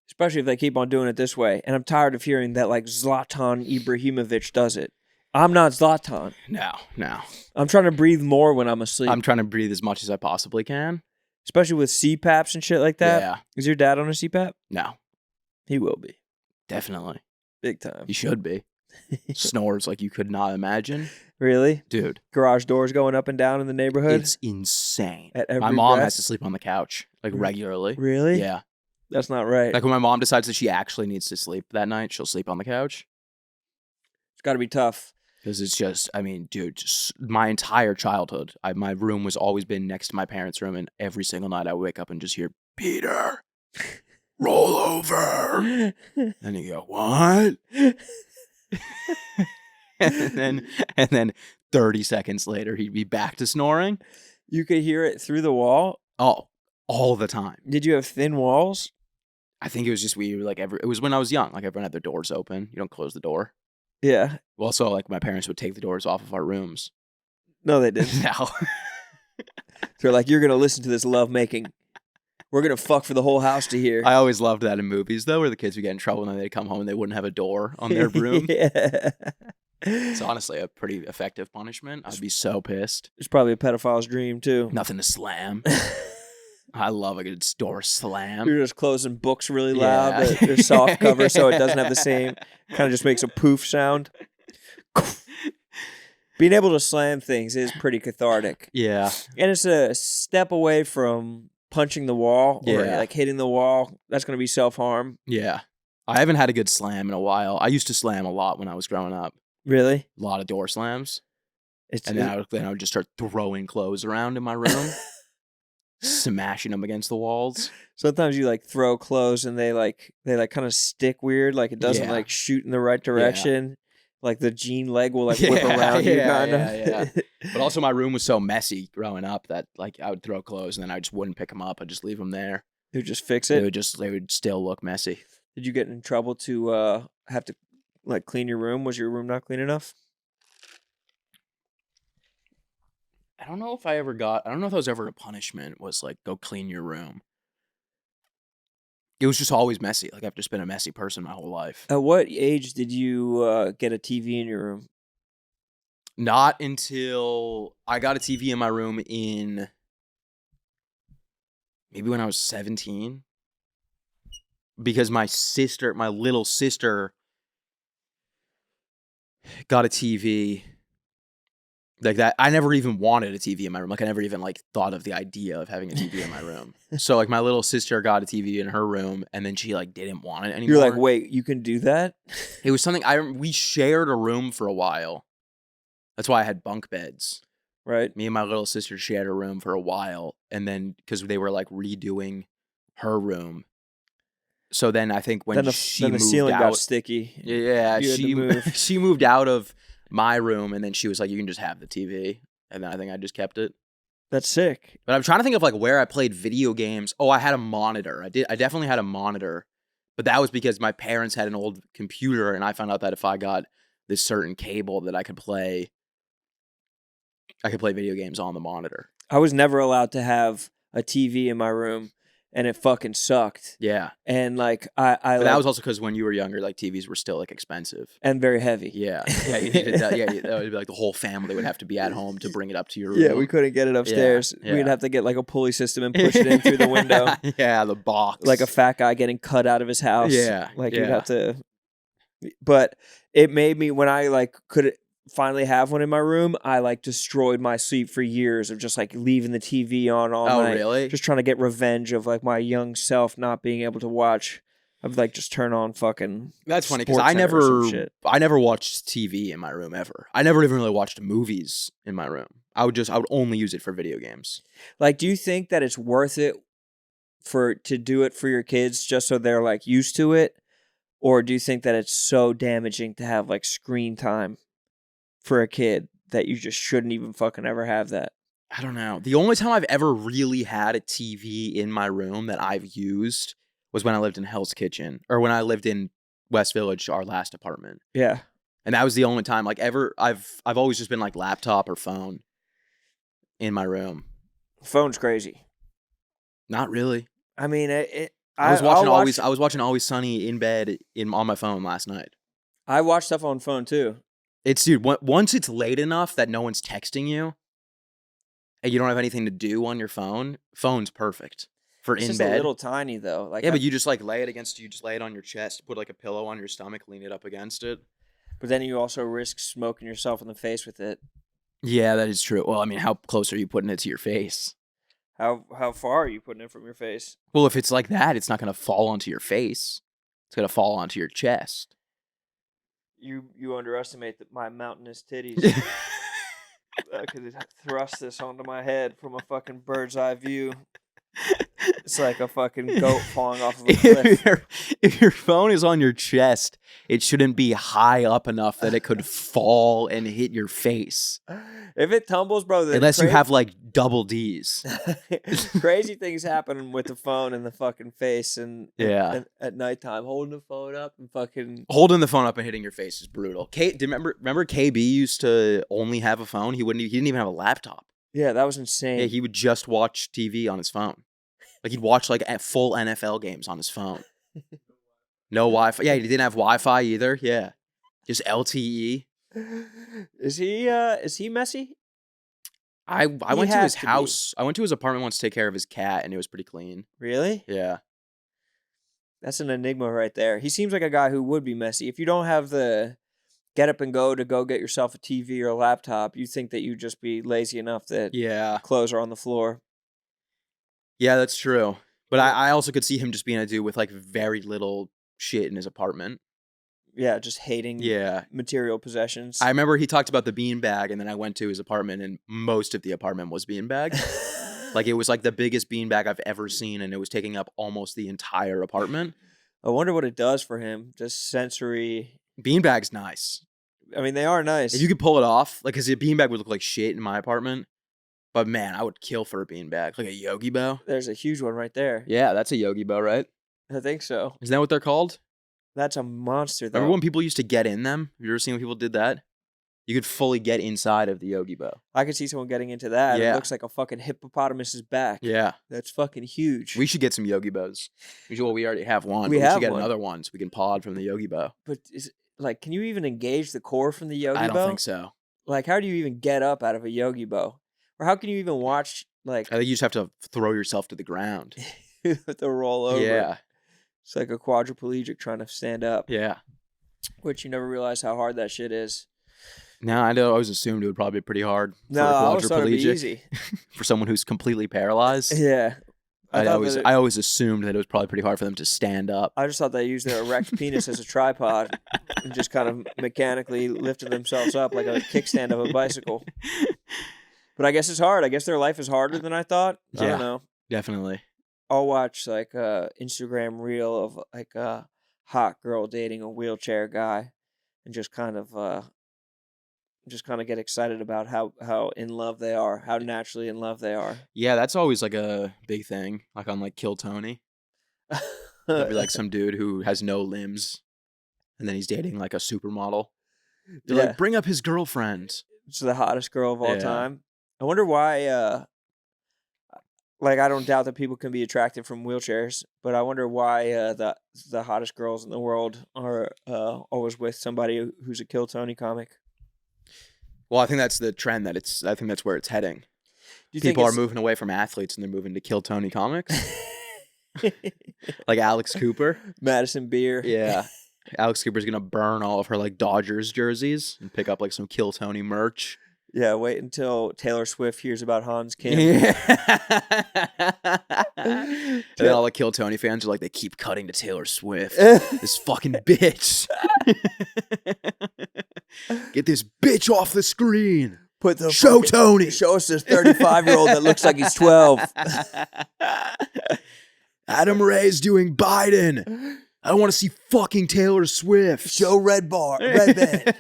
Especially if they keep on doing it this way. And I'm tired of hearing that like Zlatan Ibrahimovic does it. I'm not Zlatan. No. I'm trying to breathe more when I'm asleep. I'm trying to breathe as much as I possibly can. Especially with CPAPs and shit like that. Yeah. Is your dad on a CPAP? No. He will be. Definitely. Big time. He should be. Snores like you could not imagine. Really? Dude. Garage doors going up and down in the neighborhood? It's insane. At every My mom breath? has to sleep on the couch, like regularly. Really? Yeah. That's not right. Like when my mom decides that she actually needs to sleep that night, she'll sleep on the couch. It's got to be tough. Because it's just, I mean, dude, just my entire childhood, my room was always been next to my parents' room, and every single night I would wake up and just hear, Peter, roll over. And you go, what? and then 30 seconds later, he'd be back to snoring. You could hear it through the wall? Oh, all the time. Did you have thin walls? I think it was just weird. Like it was when I was young. Like everyone had their doors open. You don't close the door. Yeah. Well, so like my parents would take the doors off of our rooms. No, they didn't. No. They're like, you're going to listen to this lovemaking. We're going to fuck for the whole house to hear. I always loved that in movies, though, where the kids would get in trouble and then they'd come home and they wouldn't have a door on their room. Yeah. It's honestly a pretty effective punishment. I'd be so pissed. It's probably a pedophile's dream, too. Nothing to slam. I love a good door slam. You're just closing books really loud. Yeah. They're soft cover, so it doesn't have the same, kind of just makes a poof sound. Being able to slam things is pretty cathartic. Yeah. And it's a step away from punching the wall or like hitting the wall. That's going to be self-harm. Yeah. I haven't had a good slam in a while. I used to slam a lot when I was growing up. Really? A lot of door slams. Then I would just start throwing clothes around in my room. Smashing them against the walls. Sometimes you like throw clothes and they kind of stick weird, like it doesn't like shoot in the right direction. Yeah. Like the jean leg will like whip around you kind of. Yeah. But also my room was so messy growing up that like I would throw clothes and then I just wouldn't pick them up. I'd just leave them there. You would just fix it? They would still look messy. Did you get in trouble to have to like clean your room? Was your room not clean enough? I don't know if that was ever a punishment, was like, go clean your room. It was just always messy. Like, I've just been a messy person my whole life. At what age did you get a TV in your room? Not until I got a TV in my room in maybe when I was 17. Because my little sister got a TV like that. I never even wanted a TV in my room. Like I never even like thought of the idea of having a TV in my room. So like my little sister got a TV in her room and then she like didn't want it anymore. You're like, wait, you can do that? It was something we shared a room for a while. That's why I had bunk beds. Right. Me and my little sister shared a room for a while. And then because they were like redoing her room. So then I think when she moved out, the ceiling got sticky. Yeah, she moved out of my room, and then she was like, "You can just have the TV," and then I think I just kept it. That's sick. But I'm trying to think of like where I played video games. Oh, I had a monitor. I definitely had a monitor, but that was because my parents had an old computer, and I found out that if I got this certain cable, that I could play video games on the monitor. I was never allowed to have a TV in my room. And it fucking sucked. Yeah. And like But that was also because when you were younger, like TVs were still like expensive and very heavy. Yeah. Yeah. You needed that. Yeah. That would be like the whole family would have to be at home to bring it up to your room. Yeah, we couldn't get it upstairs. Yeah. We'd have to get like a pulley system and push it in through the window. Yeah, the box. Like a fat guy getting cut out of his house. Yeah. Like you'd have to. But it made me, when I like could finally have one in my room, I like destroyed my sleep for years of just like leaving the TV on all night. Oh, really? Just trying to get revenge of like my young self not being able to watch. I'd like just turn on fucking. That's funny because I never watched TV in my room ever. I never even really watched movies in my room. I would only use it for video games. Like, do you think that it's worth it to do it for your kids just so they're like used to it, or do you think that it's so damaging to have like screen time for a kid that you just shouldn't even fucking ever have that? I don't know. The only time I've ever really had a TV in my room that I've used was when I lived in Hell's Kitchen, or when I lived in West Village, our last apartment. Yeah. And that was the only time like ever I've always just been like laptop or phone in my room. Phone's crazy. Not really. I mean, I was watching Always Sunny in bed on my phone last night. I watch stuff on phone too. Once it's late enough that no one's texting you and you don't have anything to do on your phone, phone's perfect for in bed. It's a little tiny though. Like, yeah, but you just like lay it on your chest, put like a pillow on your stomach, lean it up against it. But then you also risk smoking yourself in the face with it. Yeah, that is true. Well, I mean, how close are you putting it to your face? How far are you putting it from your face? Well, if it's like that, it's not going to fall onto your face. It's going to fall onto your chest. You underestimate my mountainous titties. I could thrust this onto my head from a fucking bird's eye view. It's like a fucking goat falling off of a cliff. If your phone is on your chest, it shouldn't be high up enough that it could fall and hit your face. If it tumbles, bro, unless you have like double D's. Crazy things happen with the phone in the fucking face and at nighttime, holding the phone up and fucking holding the phone up and hitting your face is brutal. Remember KB used to only have a phone. He didn't even have a laptop. Yeah, that was insane. Yeah, he would just watch TV on his phone. Like he'd watch like full NFL games on his phone. No Wi-Fi. Yeah, he didn't have Wi-Fi either. Yeah, just LTE. Is he messy? I went to his house. I went to his apartment once to take care of his cat, and it was pretty clean. Really? Yeah. That's an enigma right there. He seems like a guy who would be messy. If you don't have the get up and go to go get yourself a TV or a laptop, you think that you'd just be lazy enough that clothes are on the floor. Yeah, that's true. But I also could see him just being a dude with like very little shit in his apartment. Yeah, just hating material possessions. I remember he talked about the beanbag, and then I went to his apartment, and most of the apartment was beanbag. Like, it was like the biggest beanbag I've ever seen, and it was taking up almost the entire apartment. I wonder what it does for him. Just sensory. Beanbag's nice. I mean, they are nice. If you could pull it off, like, because a beanbag would look like shit in my apartment. But, man, I would kill for a beanbag. Like a Yogi Bow. There's a huge one right there. Yeah, that's a Yogi Bow, right? I think so. Isn't that what they're called? That's a monster, though. Remember when people used to get in them? Have you ever seen when people did that? You could fully get inside of the Yogi Bow. I could see someone getting into that. Yeah. It looks like a fucking hippopotamus's back. Yeah. That's fucking huge. We should get some Yogi Bows. We already have one. We should get another one so we can pod from the Yogi Bow. But can you even engage the core from the Yogi Bow? I don't think so. Like, how do you even get up out of a Yogi Bow? Or how can you even watch, like... I think you just have to throw yourself to the ground. You have to roll over. Yeah. It's like a quadriplegic trying to stand up. Yeah. Which you never realize how hard that shit is. No, I always assumed it would probably be pretty hard for a quadriplegic. I always thought it'd be easy. For someone who's completely paralyzed. Yeah. I always assumed that it was probably pretty hard for them to stand up. I just thought they used their erect penis as a tripod and just kind of mechanically lifted themselves up like a kickstand of a bicycle. But I guess it's hard. I guess their life is harder than I thought. I don't know. Definitely. I'll watch like a Instagram reel of like a hot girl dating a wheelchair guy and just kind of get excited about how in love they are, how naturally in love they are. Yeah, that's always like a big thing, like on like Kill Tony. There'll be like some dude who has no limbs and then he's dating like a supermodel. They're like, bring up his girlfriend. It's the hottest girl of all time. I wonder why I don't doubt that people can be attracted from wheelchairs, but I wonder why the hottest girls in the world are always with somebody who's a Kill Tony comic. Well, I think that's the trend I think that's where it's heading. People are moving away from athletes and they're moving to Kill Tony comics. Like Alex Cooper. Madison Beer. Yeah. Alex Cooper's going to burn all of her like Dodgers jerseys and pick up like some Kill Tony merch. Yeah, wait until Taylor Swift hears about Hans Kim. Yeah. And then all the Kill Tony fans are like, they keep cutting to Taylor Swift. This fucking bitch. Get this bitch off the screen. Show Tony. Show us this 35-year-old that looks like he's 12. Adam Ray's doing Biden. I don't want to see fucking Taylor Swift. Show Red Band.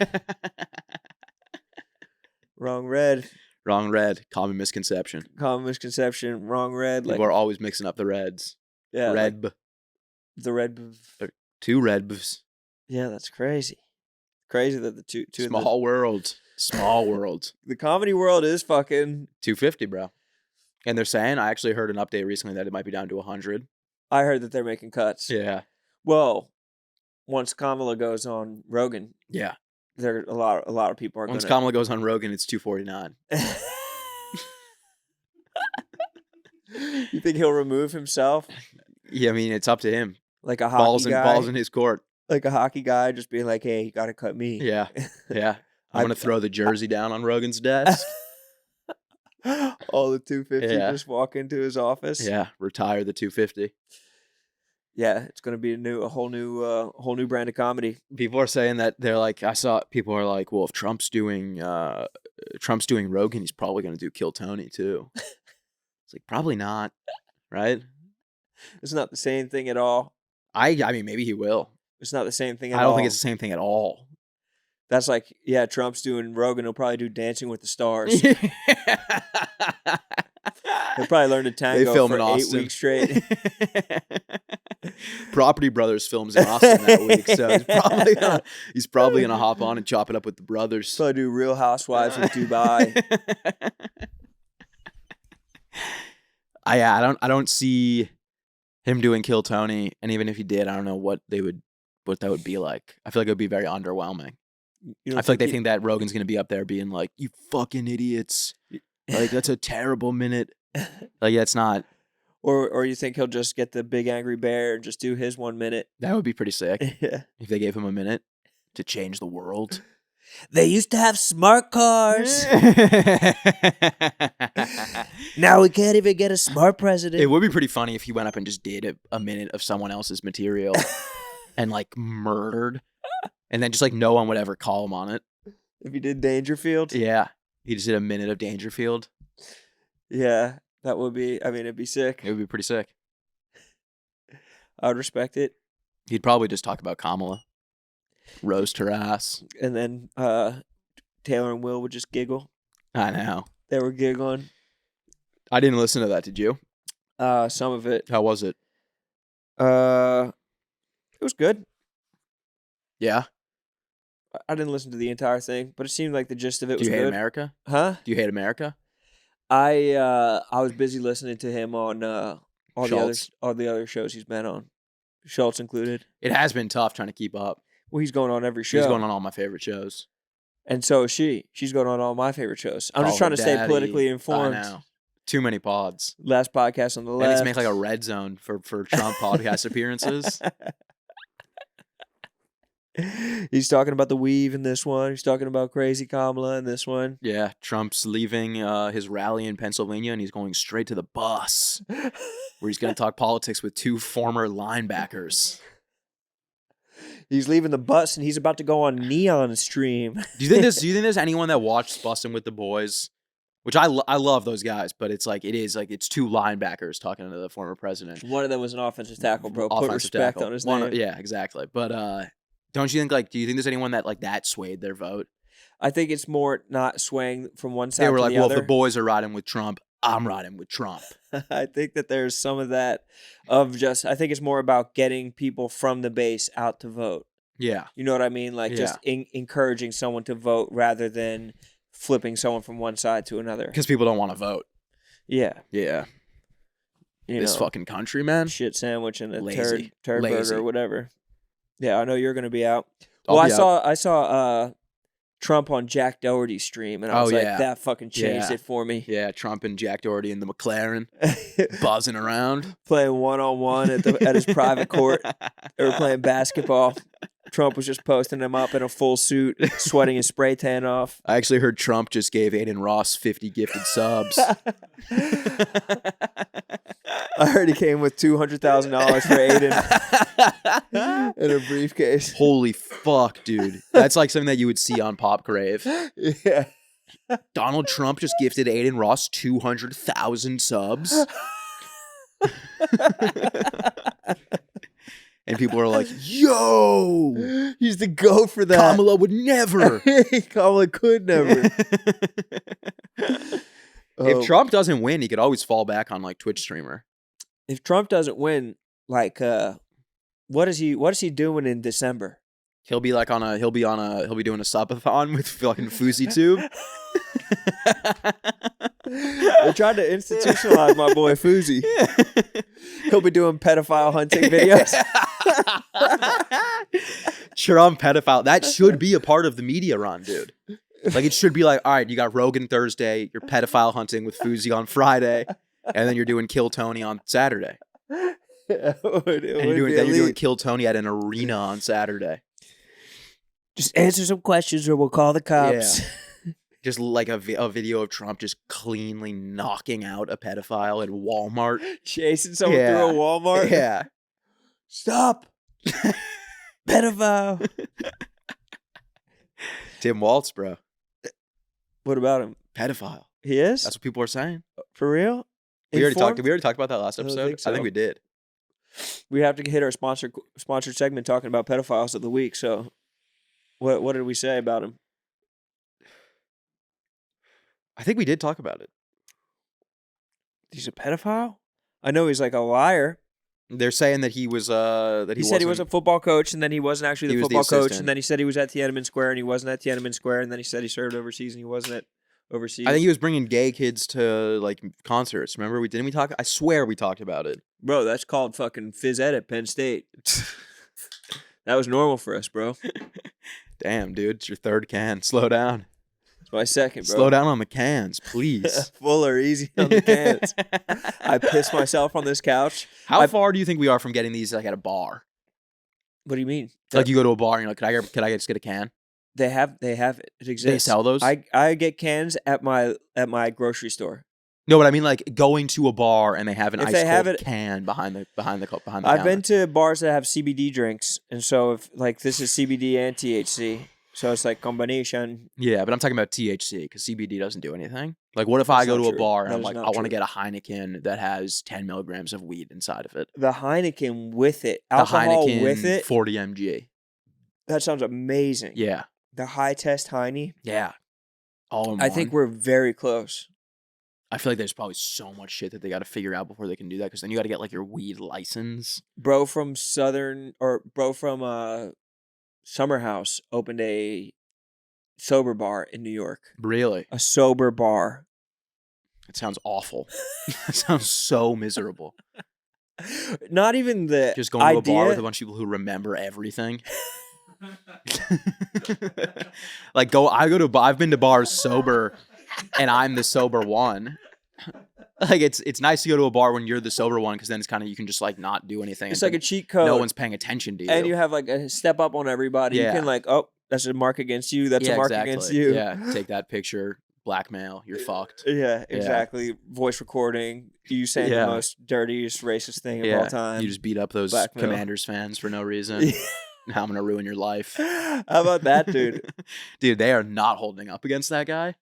Wrong red. Wrong red. Common misconception. Wrong red. People are always mixing up the reds. Yeah. Red. The red. Two redbs. Yeah, that's crazy. Crazy that the two Small world. Small world. The comedy world is fucking 250, bro. And they're saying, I actually heard an update recently that it might be down to 100. I heard that they're making cuts. Yeah. Well, once Kamala goes on Rogan. Yeah. There a lot of people are. Once Kamala goes on Rogan, it's 249. You think he'll remove himself? Yeah, I mean it's up to him. Like a hockey guy. Balls in his court. Like a hockey guy, just being like, "Hey, you got to cut me." Yeah, yeah. I'm gonna throw the jersey down on Rogan's desk. All the 250 Yeah. just walk into his office. Yeah, retire the 250. Yeah, it's gonna be a whole new brand of comedy. People are saying that they're like, I saw people are like, well, if Trump's doing Rogan, he's probably gonna do Kill Tony too. It's like probably not, right? It's not the same thing at all. I mean, maybe he will. It's not the same thing at I all. don't think it's the same thing at all. That's like, yeah, Trump's doing Rogan. He'll probably do Dancing with the Stars. He'll probably learn to tango film for in 8 Austin. weeks straight. Property Brothers films in Austin that week, so he's probably gonna hop on and chop it up with the brothers. Probably do Real Housewives of Dubai. I don't see him doing Kill Tony, and even if he did, I don't know what that would be like. I feel like it would be very underwhelming. I feel like they think that Rogan's gonna be up there being like, "You fucking idiots!" Like that's a terrible minute. Like yeah, it's not. Or you think he'll just get the big angry bear and just do his 1 minute? That would be pretty sick Yeah. if they gave him a minute to change the world. They used to have smart cars. Now we can't even get a smart president. It would be pretty funny if he went up and just did a minute of someone else's material and like murdered, and then just like no one would ever call him on it. If he did Dangerfield? Yeah, he just did a minute of Dangerfield. Yeah, that would be, I mean, it'd be sick. It would be pretty sick. I would respect it. He'd probably just talk about Kamala, roast her ass. And then Taylor and Will would just giggle. I know. They were giggling. I didn't listen to that. Did you? Some of it. How was it? It was good. Yeah. I didn't listen to the entire thing, but it seemed like the gist of it Do was you hate good. America? Huh? Do you hate America? I was busy listening to him on all Schultz. the other shows he's been on, Schultz included. It has been tough trying to keep up. Well, he's going on every show. He's going on all my favorite shows. And so is she. She's going on all my favorite shows. I'm just Call trying Her to stay Daddy. politically informed. I know. Too many pods. Last podcast on the They left. need to make like a red zone for Trump podcast appearances. He's talking about the weave in this one. He's talking about crazy Kamala in this one. Yeah, Trump's leaving his rally in Pennsylvania and he's going straight to the bus where he's going to talk politics with 2 former linebackers. He's leaving the bus and he's about to go on Neon Stream. Do you think there's anyone that watched Bussin' with the Boys? Which I love those guys, but it's 2 linebackers talking to the former president. One of them was an offensive tackle, bro. Put Offensive respect tackle. on his name. Yeah, exactly. But don't you think do you think there's anyone that swayed their vote? I think it's more not swaying from one side They were to like, the well, other. if the boys are riding with Trump, I'm riding with Trump. I think that there's some of that of just, I think it's more about getting people from the base out to vote. Yeah. You know what I mean? Like just encouraging someone to vote rather than flipping someone from one side to another. Because people don't want to vote. Yeah. Yeah. You This know, fucking country, man. shit sandwich and a Lazy. turd Lazy. burger or whatever. Yeah, I know you're going to be out. I'll Well, be I saw Trump on Jack Doherty's stream, and I was like, yeah. that fucking changed Yeah. it for me. Yeah, Trump and Jack Doherty in the McLaren buzzing around. Playing one-on-one at his private court. They were playing basketball. Trump was just posting him up in a full suit, sweating his spray tan off. I actually heard Trump just gave Aiden Ross 50 gifted subs. I heard he came with $200,000 for Aiden in a briefcase. Holy fuck, dude. That's like something that you would see on Pop Crave. Yeah. Donald Trump just gifted Aiden Ross 200,000 subs. And people are like, yo, He's the GOAT for that. Kamala would never. Kamala could never. If Trump doesn't win, he could always fall back on like Twitch streamer. If Trump doesn't win, like what is he doing in December? He'll be doing a subathon with fucking Fousey Tube. They're trying to institutionalize my boy Fousey. He'll be doing pedophile hunting videos. Trump pedophile. That should be a part of the media run, dude. Like it should be like, all right, you got Rogan Thursday, you're pedophile hunting with Fousey on Friday, and then you're doing Kill Tony on Saturday. And you're doing Kill Tony at an arena on Saturday. Just answer some questions or we'll call the cops. Just like a video of Trump just cleanly knocking out a pedophile at Walmart. Chasing someone through a Walmart. Yeah. Stop. Pedophile. Tim Waltz, bro. What about him? Pedophile. He is? That's what people are saying. For real? We already talked about that last episode. So. I think we did. We have to hit our sponsored segment talking about pedophiles of the week. So, what did we say about him? I think we did talk about it. He's a pedophile? I know he's like a liar. They're saying that he was he said he was a football coach, and then he wasn't actually the football coach, and then he said he was at Tiananmen Square, and he wasn't at Tiananmen Square, and then he said he served overseas, and he wasn't at overseas. I think he was bringing gay kids to like concerts. Remember, didn't we talk? I swear we talked about it. Bro, that's called fucking phys ed at Penn State. That was normal for us, bro. Damn, dude, it's your third can. Slow down. It's my second, bro. Slow down on the cans, please. Fuller, easy on the cans. I pissed myself on this couch. How far do you think we are from getting these like at a bar? What do you mean? Like you go to a bar and you're like, could I just get a can? They have it. It exists. They sell those? I get cans at my grocery store. No, but I mean like going to a bar and they have an If ice they have cold it- can behind the I've counter. been to bars that have CBD drinks, and so if like this is CBD and THC, so it's like combination. Yeah, but I'm talking about THC because CBD doesn't do anything. Like, what if I That's go not to a true. bar and That I'm is like, not I want to true. get a Heineken that has 10 milligrams of weed inside of it. The Heineken with it, The alcohol Heineken with it. 40 mg. That sounds amazing. Yeah, The high test Heine. yeah. All in I one. think we're very close. I feel like there's probably so much shit that they got to figure out before they can do that because then you got to get like your weed license. Bro from Summer House opened a sober bar in New York. Really? A sober bar. It sounds awful. It sounds so miserable. Not even the Just going to idea. a bar with a bunch of people who remember everything. I've been to bars sober and I'm the sober one. Like it's nice to go to a bar when you're the sober one because then it's kind of you can just like not do anything. It's and like a cheat code. no one's paying attention to you. And you have like a step up on everybody. Yeah. You can like, oh, that's a mark against you. That's a mark against you. Yeah, take that picture. Blackmail. You're fucked. Yeah, exactly. Voice recording. You saying the most dirtiest, racist thing of all time. You just beat up those Blackmail. Commanders fans for no reason. Now I'm gonna ruin your life. How about that, dude? Dude, they are not holding up against that guy.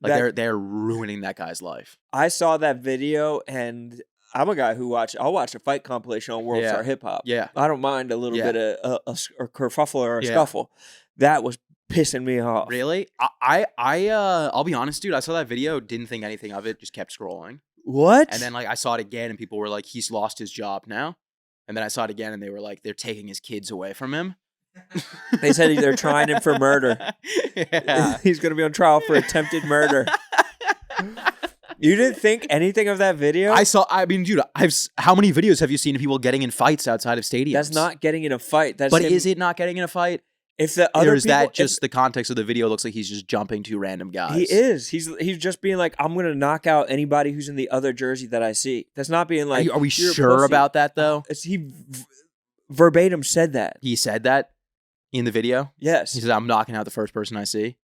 Like they're ruining that guy's life. I saw that video, and I'm a guy who I'll watch a fight compilation on World Star Hip Hop. Yeah. I don't mind a little bit of a kerfuffle or a Yeah. scuffle. That was pissing me off. Really? I'll be honest, dude. I saw that video, didn't think anything of it, just kept scrolling. What? And then like I saw it again, and people were like, "He's lost his job now." And then I saw it again, and they were like, "They're taking his kids away from him." They said they're trying him for murder. Yeah. He's going to be on trial for attempted murder. You didn't think anything of that video? I mean, dude, how many videos have you seen of people getting in fights outside of stadiums? That's not getting in a fight. That's But him. is it not getting in a fight? If the other Or is people, that just the context of the video looks like he's just jumping two random guys? He is. He's just being like, I'm gonna knock out anybody who's in the other jersey that I see. That's not being like. Are we "You're a sure pussy." about that though? He verbatim said that. He said that in the video. Yes. He said, "I'm knocking out the first person I see."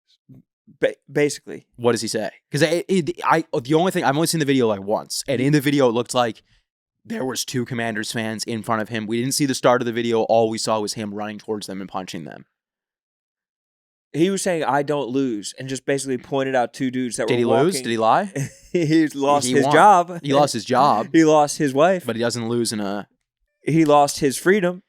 Basically. What does he say? Because the only thing I've only seen the video like once, and in the video it looked like there was two Commanders fans in front of him. We didn't see the start of the video. All we saw was him running towards them and punching them. He was saying, "I don't lose," and just basically pointed out two dudes that Did were he walking. lose? Did he lie? He lost He his won. job. He lost his job, He lost his wife. but he doesn't lose in a. He lost his freedom.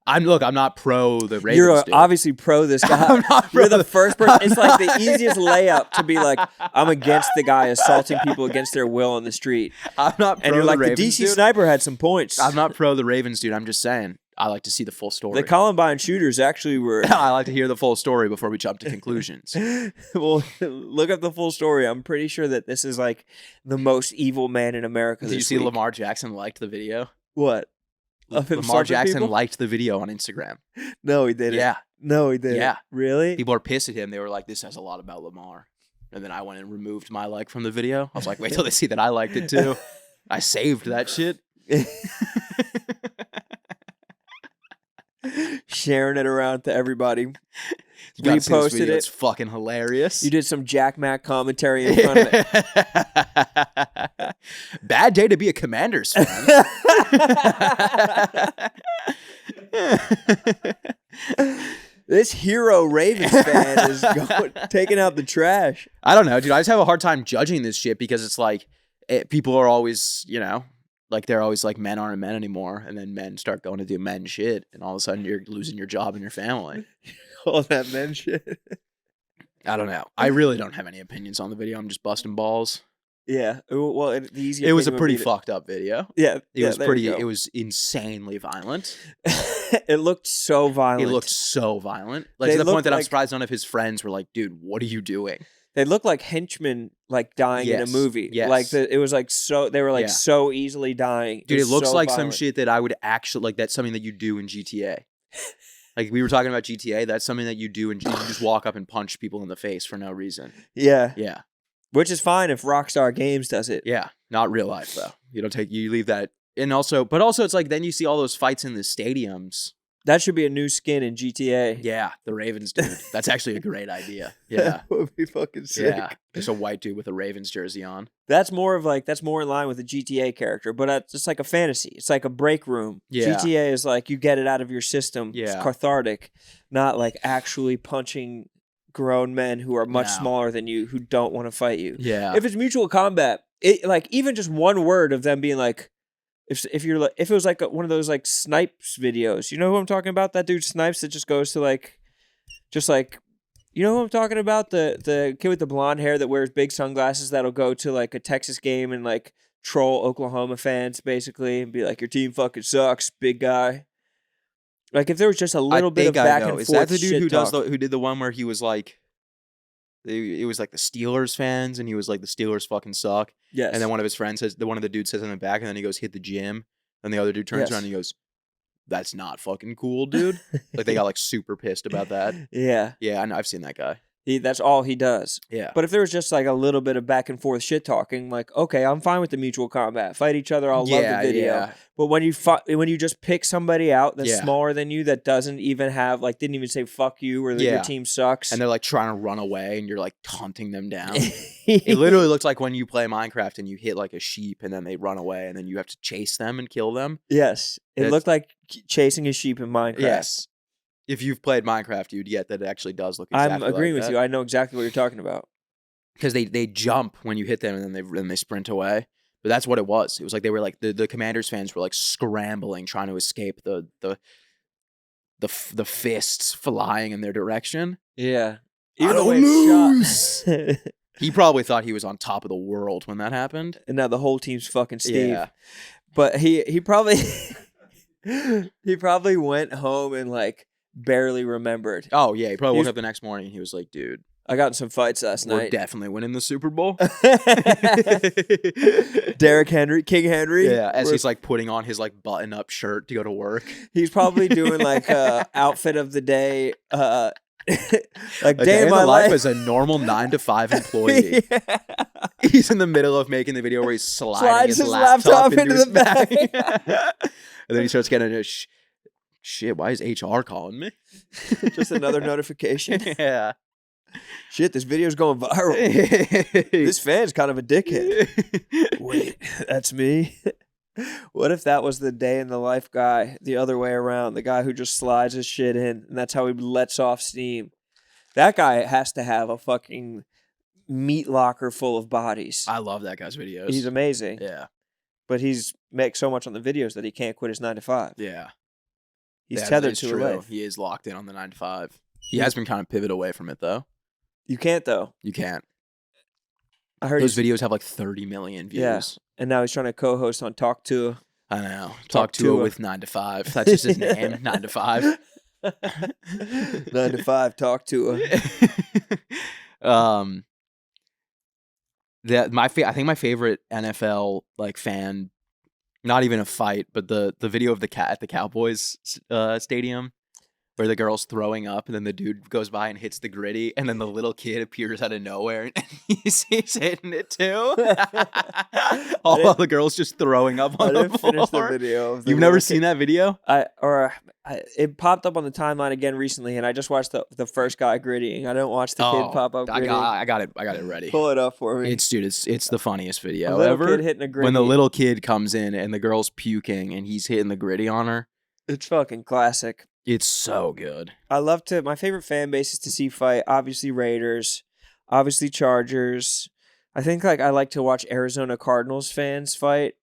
I'm not pro the Ravens. You're dude. obviously pro this guy. I'm not pro You're the the- first person. It's like the easiest layup to be like, I'm against the guy assaulting people against their will on the street. I'm not pro And you're the like, Ravens, the DC dude. sniper had some points. I'm not pro the Ravens, dude. I'm just saying I like to see the full story. The Columbine shooters actually were. I like to hear the full story before we jump to conclusions. Well, look up the full story. I'm pretty sure that this is like the most evil man in America. Did you this see week. Lamar Jackson liked the video? What? Of him Lamar assaulting Jackson people? liked the video on Instagram. No, he didn't. Yeah. No, he didn't. Yeah. Really? People are pissed at him. They were like, "This says a lot about Lamar." And then I went and removed my like from the video. I was like, "Wait till they see that I liked it too." I saved that shit. Sharing it around to everybody. You gotta see this reposted video. it. It's fucking hilarious. You did some Jack Mac commentary in front of it. Bad day to be a Commanders fan. This hero Ravens fan is taking out the trash. I don't know, dude. I just have a hard time judging this shit because it's like people are always, like they're always like men aren't men anymore, and then men start going to do men shit, and all of a sudden you're losing your job and your family. All that men shit. I don't know. I really don't have any opinions on the video. I'm just busting balls. Yeah. Well, the easy. It was a pretty fucked up video. Yeah. It was pretty. It was insanely violent. It looked so violent. It looked so violent, like to the point that I'm surprised none of his friends were like, "Dude, what are you doing?" They looked like henchmen, like dying in a movie. Yes. Like it was like so. They were like so easily dying. Dude, it looks so like violent. some shit that I would actually like. That's something that you do in GTA. Like we were talking about GTA. That's something that you do, and you just walk up and punch people in the face for no reason. Yeah. Yeah. Which is fine if Rockstar Games does it. Yeah. Not real life though. You leave that, and also it's like then you see all those fights in the stadiums. That should be a new skin in GTA. Yeah, the Ravens dude. That's actually a great idea. Yeah. That would be fucking sick. Yeah. There's a white dude with a Ravens jersey on. That's more in line with the GTA character, but it's like a fantasy. It's like a break room. Yeah. GTA is like you get it out of your system. Yeah. It's cathartic, not like actually punching grown men who are much smaller than you who don't want to fight you. Yeah. If it's mutual combat, like even just one word of them being like, if it was like one of those like snipes videos, you know who I'm talking about? That dude Snipes that just goes to like, you know who I'm talking about? The kid with the blonde hair that wears big sunglasses that'll go to like a Texas game and like troll Oklahoma fans basically and be like, your team fucking sucks, big guy. Like if there was just a little bit of back and forth. Is that the dude who talk. who did the one where he was like, it was like the Steelers fans, and he was like, the Steelers fucking suck. Yes. And then one of his friends one of the dudes says in the back, and then he goes, hit the gym. And the other dude turns around and he goes, that's not fucking cool, dude. Like they got like super pissed about that. Yeah. Yeah, I know. I've seen that guy. That's all he does. Yeah. But if there was just like a little bit of back and forth shit talking, like, okay, I'm fine with the mutual combat. Fight each other. I'll love the video. Yeah. But when you just pick somebody out that's smaller than you, that doesn't even have, like, didn't even say fuck you or that your team sucks. And they're like trying to run away and you're like hunting them down. It literally looks like when you play Minecraft and you hit like a sheep and then they run away and then you have to chase them and kill them. Yes. It looked like chasing a sheep in Minecraft. Yes. If you've played Minecraft, you'd get that it actually does look exactly like that. I'm agreeing with you. I know exactly what you're talking about. Because they jump when you hit them and then they sprint away. But that's what it was. It was like they were like the Commanders fans were like scrambling, trying to escape the fists flying in their direction. Yeah. Even the way it's shot. He probably thought he was on top of the world when that happened. And now the whole team's fucking Steve. Yeah. But he probably he probably went home and like barely remembered. Oh yeah, he probably woke up the next morning and he was like, dude, I got in some fights last we're night. definitely winning the Super Bowl. King Henry. Yeah, as he's like putting on his like button-up shirt to go to work. He's probably doing like outfit of the day, like a day in my life as a normal 9-to-5 employee. Yeah. He's in the middle of making the video where he's sliding his laptop into his bag. And then he starts getting shit, why is HR calling me? Just another notification. Yeah. Shit, this video's going viral. This fan's kind of a dickhead. Wait, that's me? What if that was the day in the life guy, the other way around, the guy who just slides his shit in, and that's how he lets off steam? That guy has to have a fucking meat locker full of bodies. I love that guy's videos. He's amazing. Yeah. But he's makes so much on the videos that he can't quit his 9-to-5. Yeah. He's tethered to true. a life. He is locked in on the 9-to-5. He has been kind of pivot away from it though. You can't though. You can't. I heard those videos have like 30 million views. Yeah. And now he's trying to co-host on Talk To. I know. Talk to with 9-to-5. That's just his name. 9-to-5. 9-to-5. Talk To. I think my favorite NFL like fan, not even a fight, but the video of the cat at the Cowboys stadium where the girl's throwing up, and then the dude goes by and hits the gritty, and then the little kid appears out of nowhere, and he's hitting it too. All the girls just throwing up on the floor. Finish the video. Of the You've never seen that video? It popped up on the timeline again recently, and I just watched the first guy grittying. I don't watch the kid pop up grittying. I got it ready. Pull it up for me. It's the funniest video ever. Kid hitting a gritty. When the little kid comes in and the girl's puking and he's hitting the gritty on her. It's fucking classic. It's so good. My favorite fan bases to see fight, obviously Raiders, obviously Chargers. I think I like to watch Arizona Cardinals fans fight.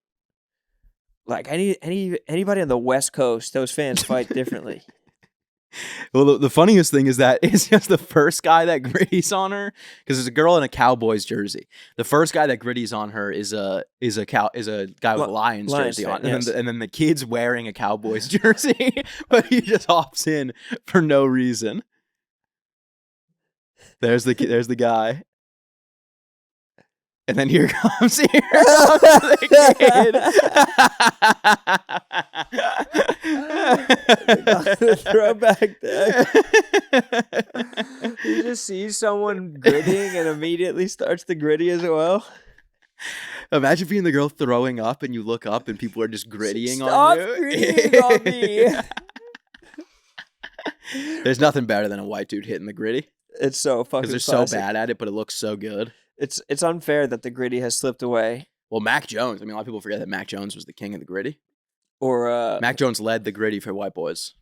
Like anybody on the West Coast, those fans fight differently. Well, the funniest thing is that it's just the first guy that gritties on her, because there's a girl in a Cowboys jersey. The first guy that gritties on her is a guy with a Lions jersey on, yes. and then the kid's wearing a Cowboys jersey, but he just hops in for no reason. There's the guy. And then here comes the kid. Throwback there. He just sees someone grittying and immediately starts to gritty as well. Imagine being the girl throwing up and you look up and people are just grittying Stop on you. Grittying on me. There's nothing better than a white dude hitting the gritty. It's so fucking because they're so bad at it, but it looks so good. It's unfair that the gritty has slipped away. Well, Mac Jones. I mean, a lot of people forget that Mac Jones was the king of the gritty. Or Mac Jones led the gritty for white boys.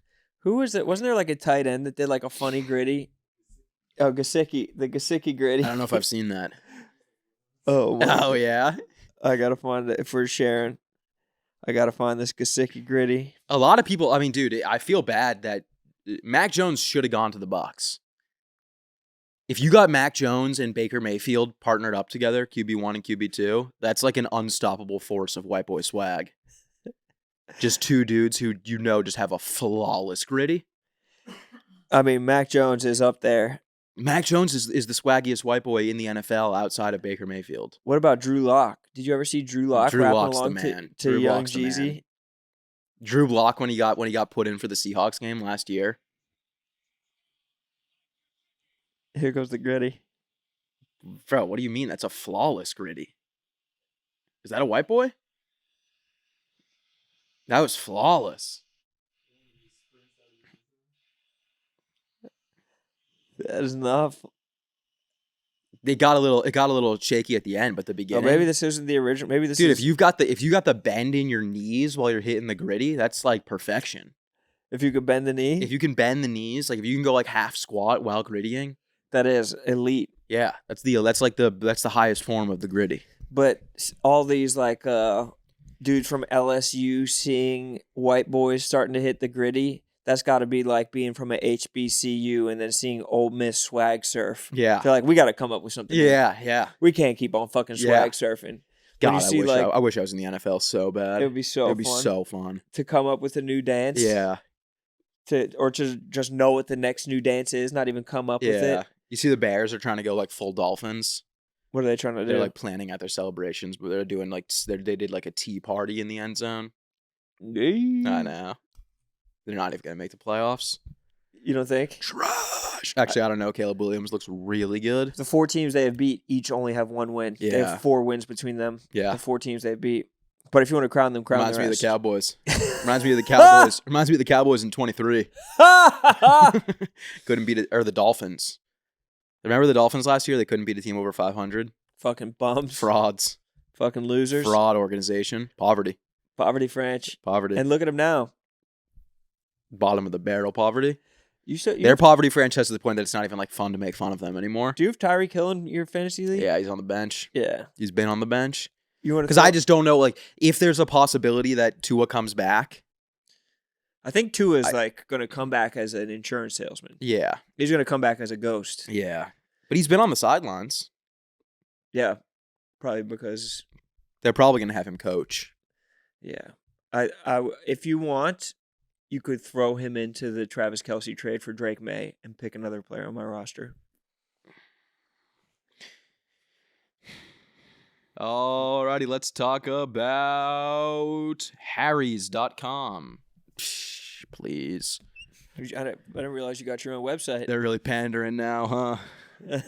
Who was it? Wasn't there like a tight end that did like a funny gritty? Oh, Gesicki, the Gesicki gritty. I don't know if I've seen that. Oh yeah. I gotta find it if we're sharing. I gotta find this Gesicki gritty. A lot of people. I mean, dude, I feel bad that Mac Jones should have gone to the Bucs. If you got Mac Jones and Baker Mayfield partnered up together, QB1 and QB2, that's like an unstoppable force of white boy swag. Just two dudes who just have a flawless gritty. I mean, Mac Jones is up there. Mac Jones is the swaggiest white boy in the NFL outside of Baker Mayfield. What about Drew Lock? Did you ever see Drew Lock rapping Lock's along the man. to Young Jeezy? Drew Lock when he got put in for the Seahawks game last year. Here goes the gritty. Bro, what do you mean? That's a flawless gritty. Is that a white boy? That was flawless. That is enough. It got a little shaky at the end, but the beginning. Oh, maybe this isn't the original. Maybe this Dude, is. if you got the bend in your knees while you're hitting the gritty, that's like perfection. If you could bend the knee? If you can bend the knees, like if you can go like half squat while grittying. That is elite. Yeah, that's the highest form of the gritty. But all these like dudes from LSU seeing white boys starting to hit the gritty, that's got to be like being from a HBCU and then seeing Ole Miss swag surf. Yeah, they're like, we got to come up with something. Yeah. We can't keep on fucking swag surfing. God, I wish I was in the NFL so bad. It would be so fun to come up with a new dance. Yeah. To just know what the next new dance is, not even come up with it. You see the Bears are trying to go like full Dolphins. What are they trying to do? They're like planning out their celebrations, but they're doing like they did like a tea party in the end zone. I know. They're not even gonna make the playoffs. You don't think? Trash. Actually, I don't know. Caleb Williams looks really good. The 4 teams they have beat each only have 1 win. Yeah. They have 4 wins between them. Yeah. The 4 teams they beat. But if you want to crown them, Reminds me their of the ass. Cowboys. Reminds me of the Cowboys. Reminds me of the Cowboys in 23. Couldn't beat it, or the Dolphins. Remember the Dolphins last year? They couldn't beat a team over 500. Fucking bums. Frauds. Fucking losers. Fraud organization. Poverty. Poverty French. Poverty. And look at them now. Bottom of the barrel poverty. Their Their poverty franchise to the point that it's not even like fun to make fun of them anymore. Do you have Tyreek Hill in your fantasy league? Yeah, he's on the bench. Yeah. He's been on the bench. Because I just don't know, like, if there's a possibility that Tua comes back. I think Tua is like going to come back as an insurance salesman. Yeah. He's going to come back as a ghost. Yeah. But he's been on the sidelines. Yeah. Probably because they're probably going to have him coach. Yeah. I if you want, you could throw him into the Travis Kelce trade for Drake May and pick another player on my roster. Alrighty, let's talk about Harrys.com. Please. didn't realize you got your own website. They're really pandering now, huh?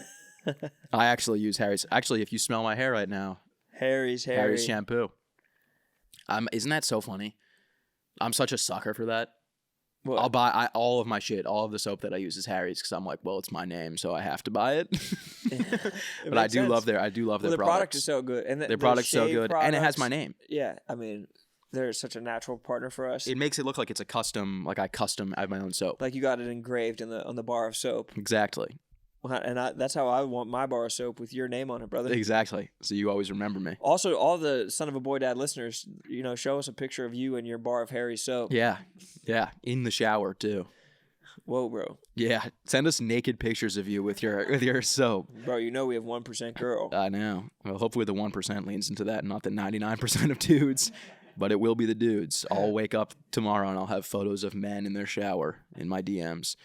I actually use Harry's. Actually, if you smell my hair right now, Harry's shampoo. Isn't that so funny? I'm such a sucker for that. What? I'll buy all of my shit. All of the soap that I use is Harry's because I'm like, well, it's my name, so I have to buy it. But I do love their products. Product is so good, and their product's so good, and it has my name. Yeah, I mean, they're such a natural partner for us. It makes it look like it's a custom, like I have my own soap. Like you got it engraved on the bar of soap. Exactly. And that's how I want my bar of soap, with your name on it, brother. Exactly. So you always remember me. Also, all the Son of a Boy Dad listeners, show us a picture of you and your bar of Harry's soap. Yeah. In the shower too. Whoa, bro. Yeah. Send us naked pictures of you with your soap. Bro, we have 1% girl. I know. Well, hopefully the 1% leans into that, not the 99% of dudes. But it will be the dudes. I'll wake up tomorrow and I'll have photos of men in their shower in my DMs.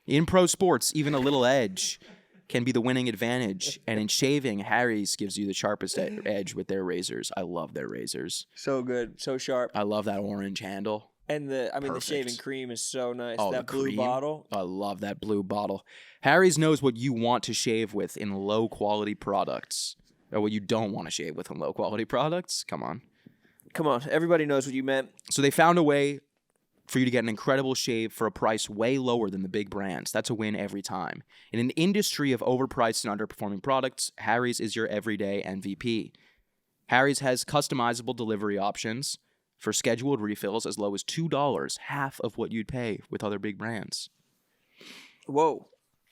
In pro sports, even a little edge can be the winning advantage. And in shaving, Harry's gives you the sharpest edge with their razors. I love their razors. So good. So sharp. I love that orange handle. And the shaving cream is so nice. Oh, that the blue cream? bottle. I love that blue bottle. Harry's knows what you want to shave with in low-quality products. Or what you don't want to shave with in low-quality products. Come on. Everybody knows what you meant. So they found a way for you to get an incredible shave for a price way lower than the big brands. That's a win every time. In an industry of overpriced and underperforming products, Harry's is your everyday MVP. Harry's has customizable delivery options for scheduled refills as low as $2, half of what you'd pay with other big brands. Whoa.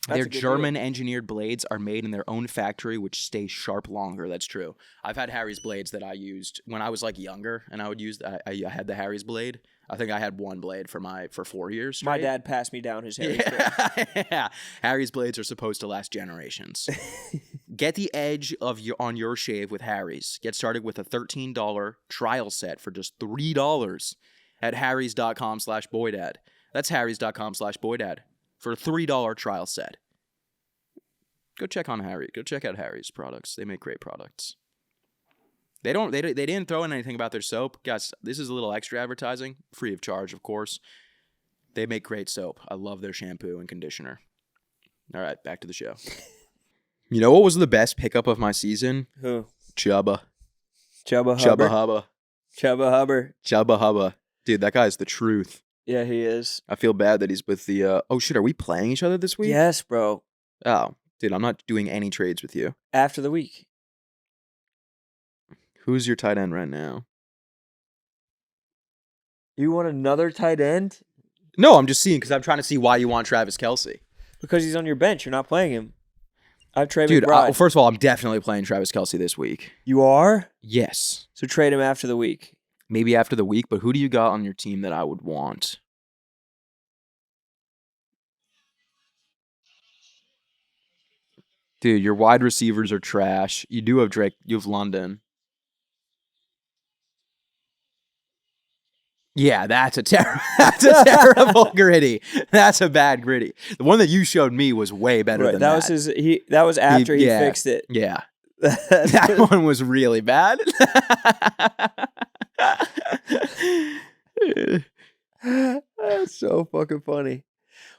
Their German-engineered blades are made in their own factory, which stay sharp longer. That's true. I've had Harry's blades that I used when I was younger, and I would use. I had the Harry's blade. I think I had one blade for 4 years straight. My dad passed me down his Harry's blade. Yeah. Harry's blades are supposed to last generations. Get the edge on your shave with Harry's. Get started with a $13 trial set for just $3 at harrys.com/boydad. That's harrys.com/boydad. For a $3 trial set. Go check out Harry's products. They make great products. They didn't throw in anything about their soap. Guys, this is a little extra advertising, free of charge, of course. They make great soap. I love their shampoo and conditioner. All right, back to the show. You know what was the best pickup of my season? Who? Chubba. Chubba Hubba. Dude, that guy's the truth. Yeah, he is. I feel bad that he's with the... Oh, shit, are we playing each other this week? Yes, bro. Oh, dude, I'm not doing any trades with you. After the week. Who's your tight end right now? You want another tight end? No, I'm just seeing because I'm trying to see why you want Travis Kelce. Because he's on your bench. You're not playing him. I've traded Dude, McBride. First of all, I'm definitely playing Travis Kelce this week. You are? Yes. So trade him after the week. Maybe after the week, but who do you got on your team that I would want? Dude, your wide receivers are trash. You do have Drake. You have London. Yeah, that's a terrible gritty. That's a bad gritty. The one that you showed me was way better than that. That was after he fixed it. Yeah. That one was really bad. That's so fucking funny.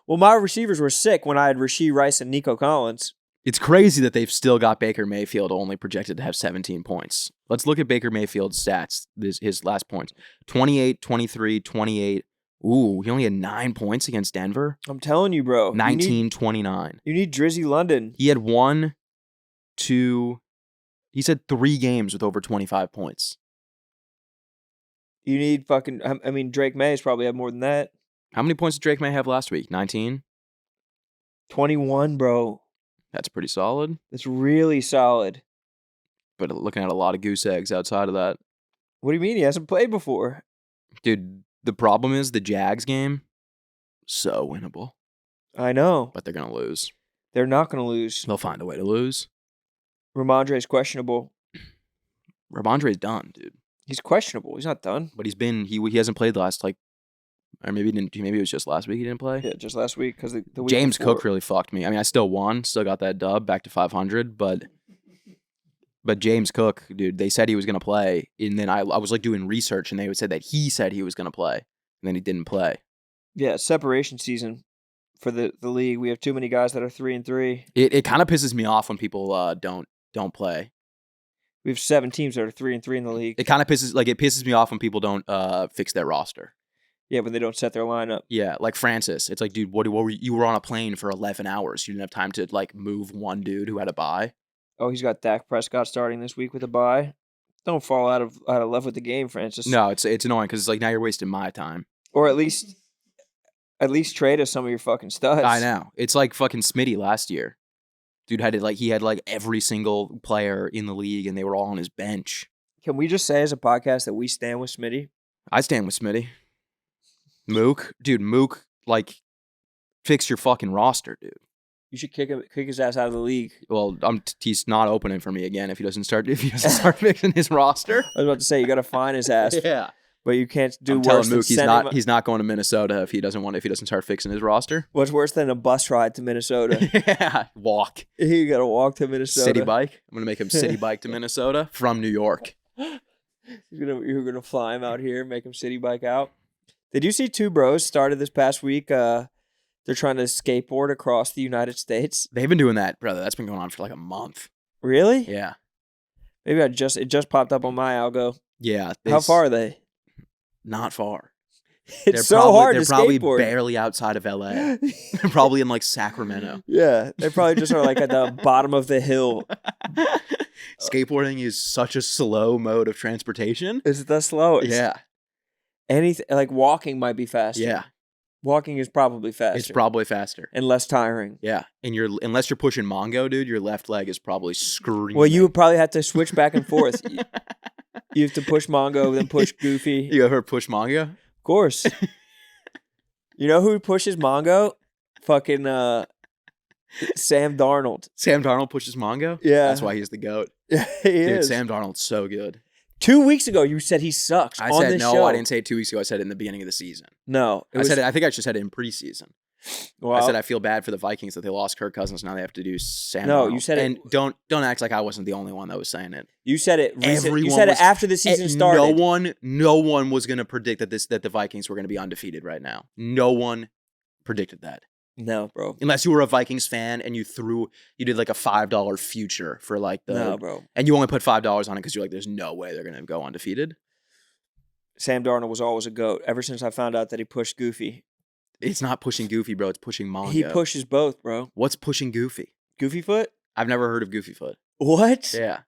Well, my receivers were sick when I had Rashee Rice and Nico Collins. It's crazy that they've still got Baker Mayfield only projected to have 17 points. Let's look at Baker Mayfield's stats, his last points. 28, 23, 28. Ooh, he only had 9 points against Denver. I'm telling you, bro. 19, 29. You need Drizzy London. He had 1, 2, he's had 3 games with over 25 points. You need Drake May's probably had more than that. How many points did Drake May have last week? 19? 21, bro. That's pretty solid. That's really solid. But looking at a lot of goose eggs outside of that. What do you mean? He hasn't played before. Dude, the problem is the Jags game, so winnable. I know. But they're going to lose. They're not going to lose. They'll find a way to lose. Ramondre's questionable. Ramondre's done, dude. He's questionable. He's not done. But he hasn't played the last, or maybe it was just last week he didn't play. Yeah, just last week because the week James before. Cook really fucked me. I mean, I still won, still got that dub back to 500, but James Cook, dude, they said he was gonna play, and then I was doing research, and they said that he said he was gonna play, and then he didn't play. Yeah, separation season for the league. We have too many guys that are 3-3. It kind of pisses me off when people don't play. We have 7 teams that are 3-3 in the league. It kind of pisses me off when people don't fix their roster. Yeah, when they don't set their lineup. Yeah, like Francis. It's like, dude, what were you were on a plane for 11 hours. You didn't have time to like move one dude who had a bye. Oh, he's got Dak Prescott starting this week with a bye. Don't fall out of love with the game, Francis. No, it's annoying because it's like now you're wasting my time. Or at least trade us some of your fucking studs. I know. It's like fucking Smitty last year. Dude had every single player in the league and they were all on his bench. Can we just say as a podcast that we stand with Smitty? I stand with Smitty. Mook, like, fix your fucking roster, dude. You should kick his ass out of the league. Well, he's not opening for me again if he doesn't start fixing his roster. I was about to say you got to fine his ass. Yeah, but you can't do I'm worse telling than Mook he's not going to Minnesota if he doesn't start fixing his roster. What's worse than a bus ride to Minnesota? Yeah, walk. You got to walk to Minnesota. City bike. I'm gonna make him city bike to Minnesota from New York. You're gonna fly him out here, make him city bike out. Did you see 2 bros started this past week? They're trying to skateboard across the United States. They've been doing that, brother. That's been going on for like a month. Really? Yeah. Maybe it just popped up on my algo. Yeah. How far are they? Not far. It's so hard to skateboard. They're probably barely outside of LA. They're probably in like Sacramento. Yeah. They probably just are like at the bottom of the hill. Skateboarding is such a slow mode of transportation. Is it the slowest? Yeah. Anything like walking might be faster. Yeah. Walking is probably faster. It's probably faster. And less tiring. Yeah. And unless you're pushing Mongo, dude, your left leg is probably screaming. Well, you would probably have to switch back and forth. You have to push Mongo, then push Goofy. You ever push Mongo? Of course. You know who pushes Mongo? Fucking Sam Darnold. Sam Darnold pushes Mongo? Yeah. That's why he's the GOAT. Yeah, he Dude, is. Sam Darnold's so good. 2 weeks ago, you said he sucks. I on said this no. show. I didn't say it 2 weeks ago. I said it in the beginning of the season. No, I think I just said it in preseason. Well, I said I feel bad for the Vikings that they lost Kirk Cousins. Now they have to do Sam. No, Darnold. you said it. And don't act like I wasn't the only one that was saying it. You said it. Everyone you said was, it after the season started. No one was going to predict that the Vikings were going to be undefeated right now. No one predicted that. No, bro. Unless you were a Vikings fan and you did like a $5 future for like no, bro. And you only put $5 on it because you're like, there's no way they're going to go undefeated. Sam Darnold was always a GOAT ever since I found out that he pushed Goofy. It's not pushing Goofy, bro. It's pushing Mongo. He pushes both, bro. What's pushing Goofy? Goofy foot? I've never heard of Goofy foot. What? Yeah.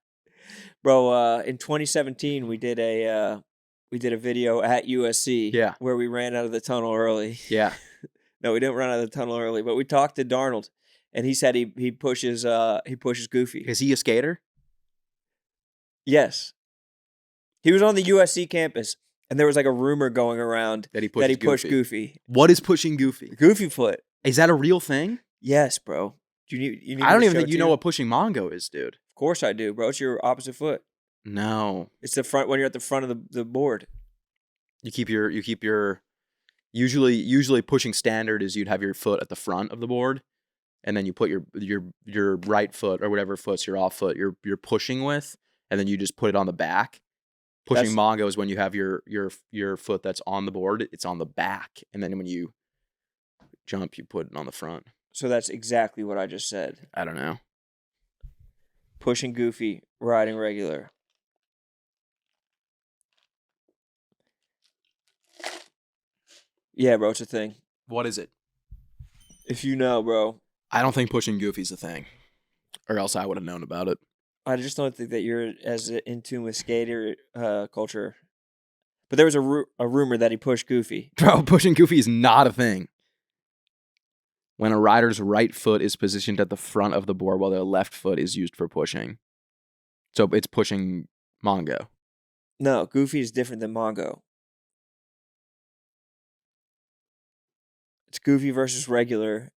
Bro, in 2017 we did a video at USC where we ran out of the tunnel early. Yeah. No, we didn't run out of the tunnel early, but we talked to Darnold and he said he pushes Goofy. Is he a skater? Yes. He was on the USC campus and there was like a rumor going around that he pushed Goofy. What is pushing Goofy? Goofy foot. Is that a real thing? Yes, bro. You need I don't even think you know what pushing Mongo is, dude. Of course I do, bro. It's your opposite foot. No. It's the front when you're at the front of the board. You keep your usually pushing standard is you'd have your foot at the front of the board, and then you put your right foot or whatever foot's your off foot you're pushing with, and then you just put it on the back. Pushing Mongo is when you have your foot that's on the board, it's on the back, and then when you jump, you put it on the front. So that's exactly what I just said. I don't know. Pushing Goofy, riding regular. Yeah, bro, it's a thing. What is it? If you know, bro. I don't think pushing Goofy's a thing, or else I would have known about it. I just don't think that you're as in tune with skater culture. But there was a rumor that he pushed Goofy. Bro, pushing Goofy is not a thing. When a rider's right foot is positioned at the front of the board while their left foot is used for pushing. So it's pushing Mongo. No, Goofy is different than Mongo. It's Goofy versus regular.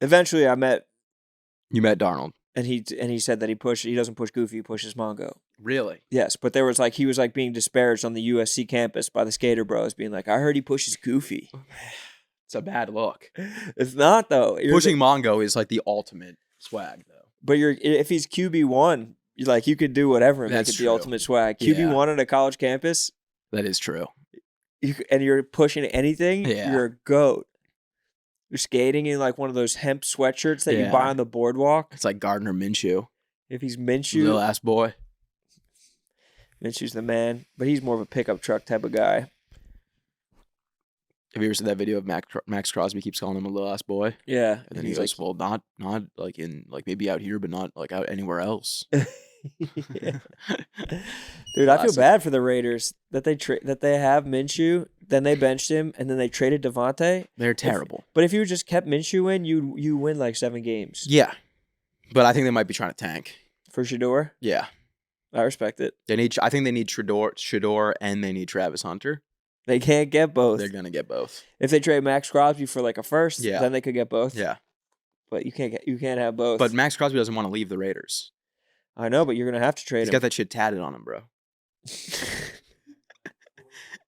Eventually, You met Darnold. And he said that he doesn't push Goofy, he pushes Mongo. Really? Yes, but he was being disparaged on the USC campus by the skater bros, being like, I heard he pushes Goofy. It's a bad look. It's not though. Pushing Mongo is like the ultimate swag though. But if he's QB1, you could do whatever and make it the ultimate swag. QB1 on a college campus? That is true. and you're pushing anything, Yeah. you're a goat. You're skating in like one of those hemp sweatshirts that you buy Yeah. on the boardwalk. It's like Gardner Minshew. If he's Little Minshew, ass boy. Minshew's the man, but he's more of a pickup truck type of guy. Have you ever seen that video of Max Crosby keeps calling him a little ass boy? Yeah. And then he goes, well, not like in, like maybe out here, but not like out anywhere else. Yeah. Dude, I feel bad for the Raiders that they have Minshew, then they benched him, and then they traded Devontae. They're terrible. But if you just kept Minshew in, you win like 7 games. Yeah. But I think they might be trying to tank. For Shador? Yeah. I respect it. I think they need Shador and they need Travis Hunter. They can't get both. They're going to get both. If they trade Max Crosby for like a first, Yeah. then they could get both. Yeah. But you can't have both. But Max Crosby doesn't want to leave the Raiders. I know, but you're gonna have to trade He's him. got that shit tatted on him, bro.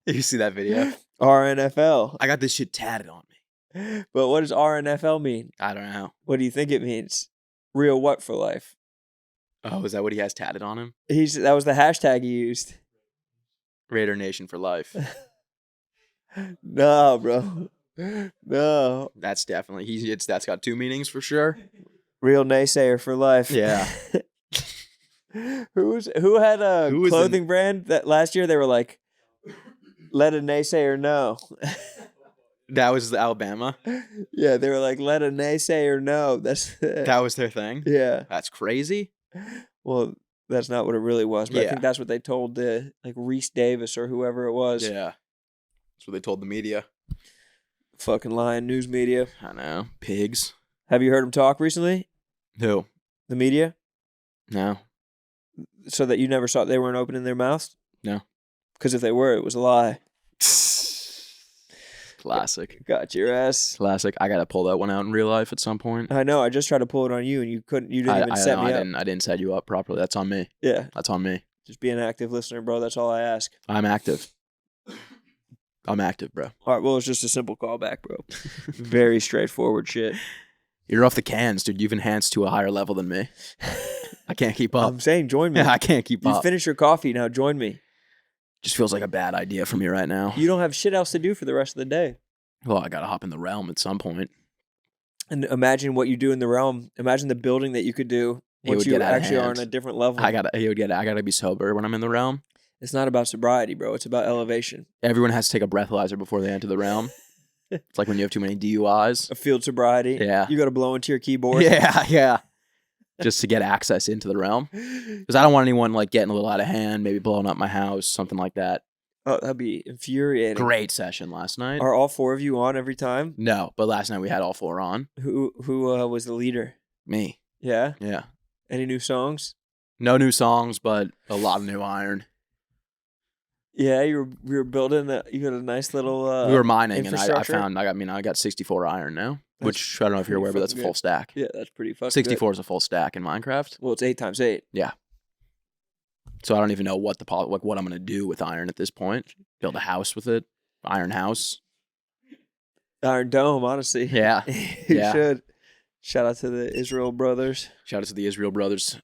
You see that video? RNFL. I got this shit tatted on me. But what does RNFL mean? I don't know. What do you think it means? Real what for life? Oh, is that what he has tatted on him? That was the hashtag he used. Raider Nation for life. No, bro. No. That's definitely that's got 2 meanings for sure. Real naysayer for life. Yeah. Who had a clothing brand that last year they were like, let a naysayer know. That was Alabama. Yeah, they were like, let a naysayer know. That was their thing. Yeah. That's crazy. Well, that's not what it really was, but Yeah. I think that's what they told like Reese Davis or whoever it was. Yeah. That's what they told the media. Fucking lying news media. I know. Pigs. Have you heard them talk recently? Who? The media? No. So that you never saw they weren't opening their mouths? No. Because if they were, it was a lie. Classic. Got your ass. Classic. I gotta pull that one out in real life at some point. I know. I just tried to pull it on you, and you couldn't. You didn't even set me up. I didn't set you up properly. That's on me. Yeah. That's on me. Just be an active listener, bro. That's all I ask. I'm active. I'm active, bro. All right. Well, it's just a simple callback, bro. Very straightforward shit. You're off the cans, dude. You've enhanced to a higher level than me. I can't keep up. I'm saying join me. Yeah, I can't keep You up. finish your coffee now. Join me. Just feels like a bad idea for me right now. You don't have shit else to do for the rest of the day. Well, I gotta hop in the realm at some point. And imagine what you do in the realm. Imagine the building that you could do once you actually are on a different level. I gotta be sober when I'm in the realm. It's not about sobriety, bro. It's about elevation. Everyone has to take a breathalyzer before they enter the realm. It's like when you have too many DUIs. A field sobriety. Yeah. You got to blow into your keyboard. Yeah. Just to get access into the realm. Because I don't want anyone like getting a little out of hand, maybe blowing up my house, something like that. Oh, that'd be infuriating. Great session last night. Are all 4 of you on every time? No, but last night we had all 4 on. Who was the leader? Me. Yeah? Yeah. Any new songs? No new songs, but a lot of new iron. Yeah, you were building you got a nice little we were mining, and infrastructure? I got 64 iron now, which I don't know if you're aware, but that's a full stack. Yeah, that's pretty fucking 64 good. is a full stack in Minecraft. Well, it's 8 times 8. Yeah. So I don't even know what what I'm gonna do with iron at this point. Build a house with it, iron house. Iron Dome, honestly. Yeah, You should. Shout out to the Israel brothers. Shout out to the Israel brothers.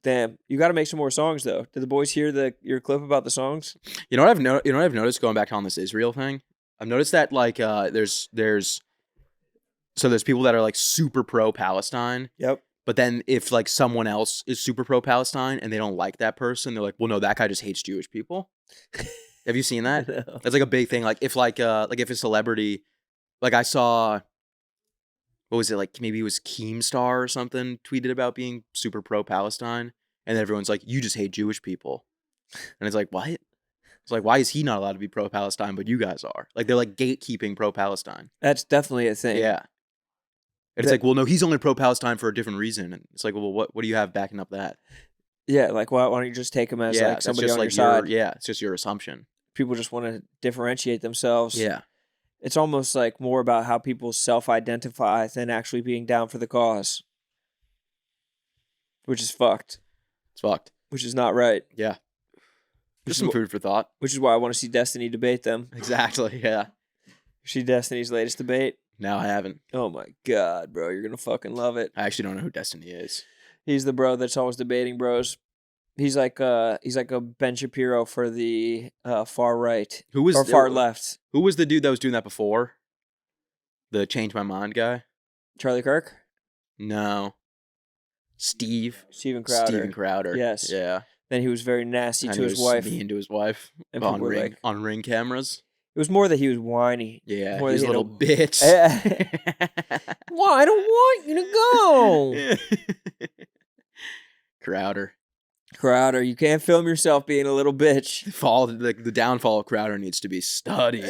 Damn, you got to make some more songs though. Did the boys hear your clip about the songs? You know what I've noticed going back on this Israel thing. I've noticed that like there's people that are like super pro Palestine. Yep. But then if like someone else is super pro Palestine and they don't like that person, they're like, well, no, that guy just hates Jewish people. Have you seen that? No. That's like a big thing. Like if if a celebrity, like I saw, what was it, like maybe it was Keemstar or something, tweeted about being super pro Palestine, and then everyone's like, you just hate Jewish people, and it's like, what? It's like, why is he not allowed to be pro Palestine, but you guys are? Like they're like gatekeeping pro Palestine. That's definitely a thing. Yeah. And it's like, well, no, he's only pro Palestine for a different reason. And it's like, well, what do you have backing up that? Yeah, like why don't you just take him as like somebody on your side? Yeah, it's just your assumption. People just want to differentiate themselves. Yeah. It's almost like more about how people self-identify than actually being down for the cause. Which is fucked. It's fucked. Which is not right. Yeah. Just some food for thought. Which is why I want to see Destiny debate them. Exactly, yeah. See Destiny's latest debate? No, I haven't. Oh my God, bro. You're going to fucking love it. I actually don't know who Destiny is. He's the bro that's always debating bros. He's like a Ben Shapiro for the far right Who was or far left. Who was the dude that was doing that before? The Change My Mind guy? Charlie Kirk? No. Steven Crowder. Steven Crowder. Yes. Yeah. Then he was very nasty And to he his was wife. mean to his wife And on people were ring like, on ring cameras. it was more that he was whiny. Yeah, More he's that a little bitch. Well, I don't want you to go. Crowder, you can't film yourself being a little bitch. The downfall of Crowder needs to be studied.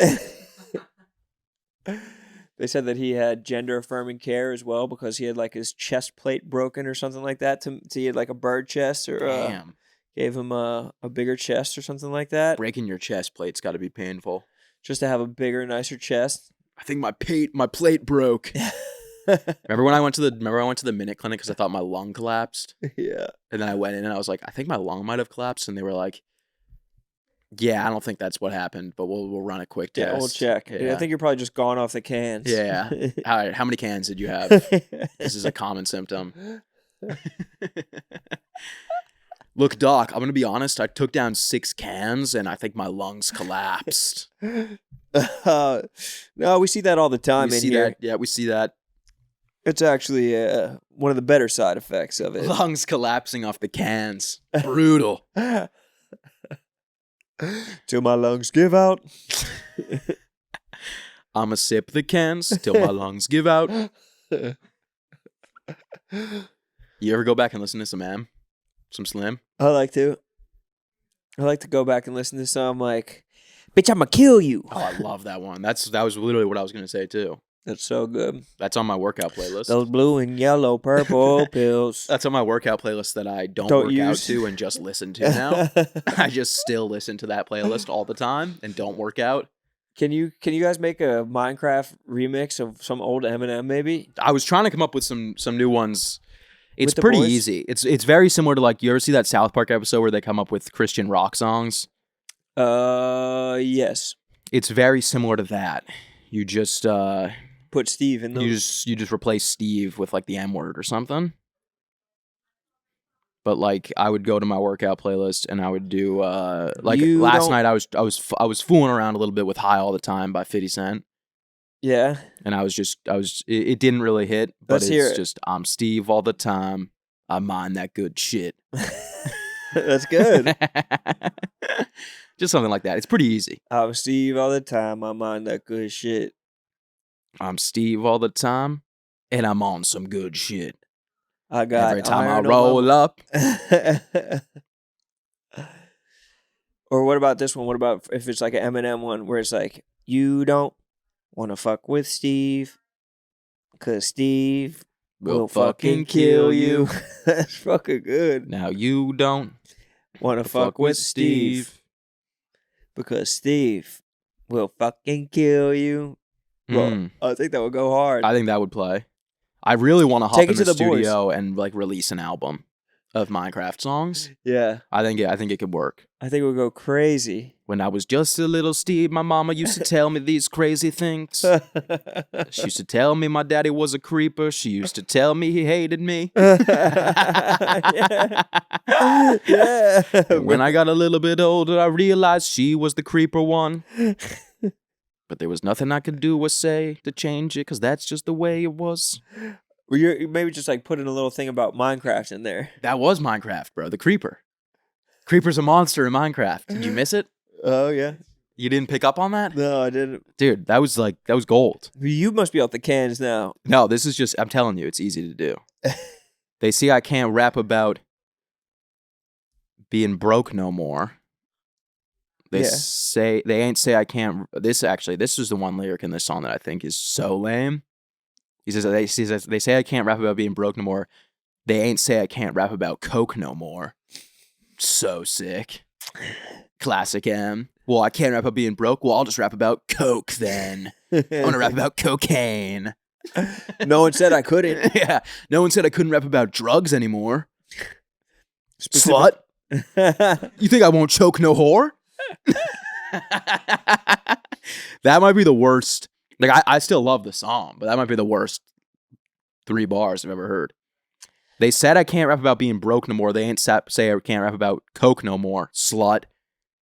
They said that he had gender affirming care as well because he had like his chest plate broken or something like that. He had like a bird chest or Damn. Gave him a bigger chest or something like that. Breaking your chest plate's got to be painful. Just to have a bigger, nicer chest. I think my plate broke. Remember when I went to the Minute Clinic because I thought my lung collapsed? Yeah. And then I went in and I was like, I think my lung might have collapsed. And they were like, yeah, I don't think that's what happened, but we'll run a quick test. Yeah, we'll check. Yeah. I think you're probably just gone off the cans. Yeah. How many cans did you have? This is a common symptom. Look, Doc, I'm going to be honest. I took down 6 cans and I think my lungs collapsed. No, we see that all the time in here. Yeah, we see that. It's actually one of the better side effects of it. Lungs collapsing off the cans. Brutal. Till my lungs give out. I'ma sip the cans till my lungs give out. You ever go back and listen to some Slim? I like to go back and listen to some like, bitch, I'ma kill you. Oh, I love that one. That was literally what I was gonna say too. That's so good. That's on my workout playlist. Those blue and yellow purple pills. That's on my workout plailist that I don't work out to and just listen to now. I just still listen to that playlist all the time and don't work out. Can you guys make a Minecraft remix of some old Eminem maybe? I was trying to come up with some new ones. It's With the pretty boys? easy. It's very similar to like, you ever see that South Park episode where they come up with Christian rock songs? Yes. It's very similar to that. You just Put Steve in those. you just replace Steve with like the M word or something. But like I would go to my workout playlist and I would do like last night I was fooling around a little bit with High All the Time by 50 Cent. Yeah. And it didn't really hit, but Let's hear it's it. just I'm Steve all the time. I mind that good shit. That's good. Just something like that. It's pretty easy. I'm Steve all the time. I mind that good shit. I'm Steve all the time, and I'm on some good shit. I got Every time I iron on roll my- up. Or what about this one? What about if it's like an Eminem one where it's like, you don't want to fuck with Steve because Steve will fucking kill you. That's fucking good. Now you don't Want to fuck with Steve because Steve will fucking kill you. Well, Mm. I think that would go hard. I think that would play. I really want to hop Take in it to the the boys. studio and like release an album of Minecraft songs. Yeah. I think it could work. I think it would go crazy. When I was just a little Steve, my mama used to tell me these crazy things. She used to tell me my daddy was a creeper. She used to tell me he hated me. Yeah. Yeah. And when I got a little bit older, I realized she was the creeper one. But there was nothing I could do or say to change it, because that's just the way it was. Well, you maybe just like put in a little thing about Minecraft in there. That was Minecraft, bro. The creeper. Creeper's a monster in Minecraft. Did you miss it? Oh, yeah. You didn't pick up on that? No, I didn't. Dude, that was gold. You must be off the cans now. No, this is just, I'm telling you, it's easy to do. They see I can't rap about being broke no more. They ain't say I can't. This is the one lyric in this song that I think is so lame. He says, they say I can't rap about being broke no more. They ain't say I can't rap about coke no more. So sick. Classic M. Well, I can't rap about being broke. Well, I'll just rap about coke then. I want to rap about cocaine. No one said I couldn't. Yeah. No one said I couldn't rap about drugs anymore. Specific- Slut. You think I won't choke no whore? That might be the worst. Like I still love the song, but that might be the worst 3 bars I've ever heard. They said I can't rap about being broke no more. They ain't say I can't rap about coke no more, slut.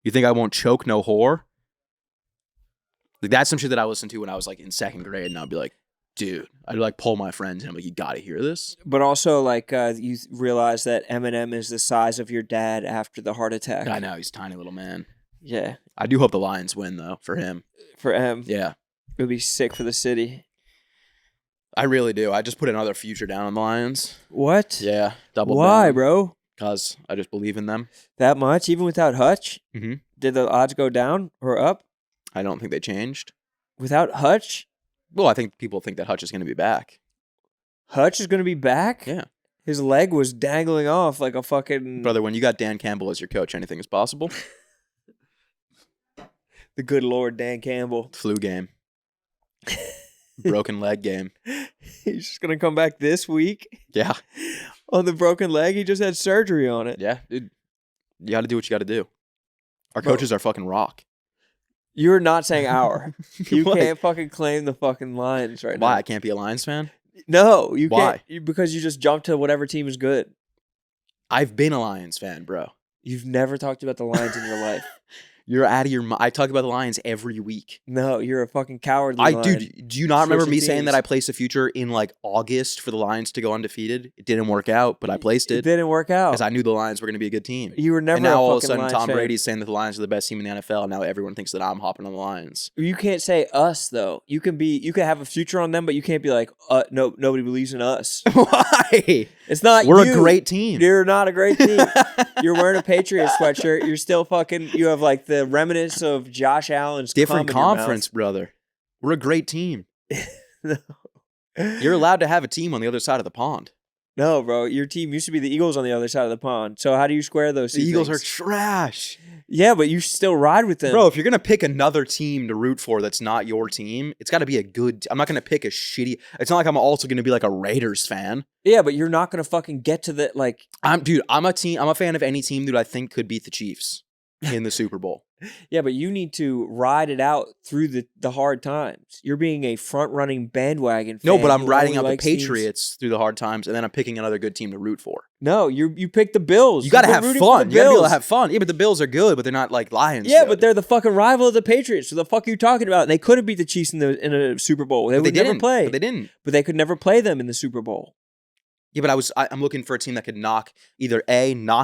You think I won't choke no whore? Like, that's some shit that I listened to when I was like in second grade, and I'd be like, dude, I'd like pull my friends and I'm like, you gotta hear this. But also, like, you realize that Eminem is the size of your dad after the heart attack. I know, he's a tiny little man. Yeah. I do hope the Lions win, though, for him. For M. Yeah. It would be sick for the city. I really do. I just put another future down on the Lions. What? Yeah. Double Why, down. bro? Because I just believe in them. That much? Even without Hutch? Mm-hmm. Did the odds go down or up? I don't think they changed. Without Hutch? Well, I think people think that Hutch is going to be back. Hutch is going to be back? Yeah. His leg was dangling off like a fucking... Brother, when you got Dan Campbell as your coach, anything is possible. The good Lord, Dan Campbell. Flu game. Broken leg game. He's just going to come back this week? Yeah. On the broken leg? He just had surgery on it. Yeah, dude. You got to do what you got to do. Our coaches are fucking rock. You're not saying our. You What? can't fucking claim the fucking Lions right now. Why? I can't be a Lions fan? No, you Why? can't. Because you just jumped to whatever team is good. I've been a Lions fan, bro. You've never talked about the Lions in your life. You're out of your mind. I talk about the Lions every week. No, you're a fucking cowardly lion. Dude, do you not remember me Switching saying teams. that I placed a future in like August for the Lions to go undefeated? It didn't work out, but I placed It it didn't work out. because I knew the Lions were going to be a good team. You were never And now a all of a fucking sudden Lions Tom fan. Brady's saying that the Lions are the best team in the NFL. And now everyone thinks that I'm hopping on the Lions. You can't say us though. You can have a future on them, but you can't be like, no, nobody believes in us. Why? It's not We're you. a great team. You're not a great team. You're wearing a Patriots sweatshirt. You're still fucking. You have like the remnants of Josh Allen's Different cum in your conference, brother. We're a great team. mouth. You're allowed to have a team on the other side of the pond. No, bro. Your team used to be the Eagles on the other side of the pond. So how do you square those two The Eagles things? are trash. Yeah, but you still ride with them. Bro, if you're going to pick another team to root for that's not your team, it's got to be a good... I'm not going to pick a shitty... It's not like I'm also going to be like a Raiders fan. Yeah, but you're not going to fucking get to the, like... I'm a fan of any team that I think could beat the Chiefs in the Super Bowl. Yeah, but you need to ride it out through the hard times. You're being a front-running bandwagon fan. No, but I'm who riding only out the likes teams- Patriots through the hard times, and then I'm picking another good team to root for. No, you picked the Bills. You got to You've have been rooting for fun. the You got to be able to Bills. have fun. Yeah, but the Bills are good, but they're not like Lions. Yeah, good. but they're the fucking rival of the Patriots. So the fuck are you talking about? They could have beat the Chiefs in a Super Bowl. They But would never didn't. play. But they didn't. But they could never play them in the Super Bowl. Yeah, but I'm looking for a team that could knock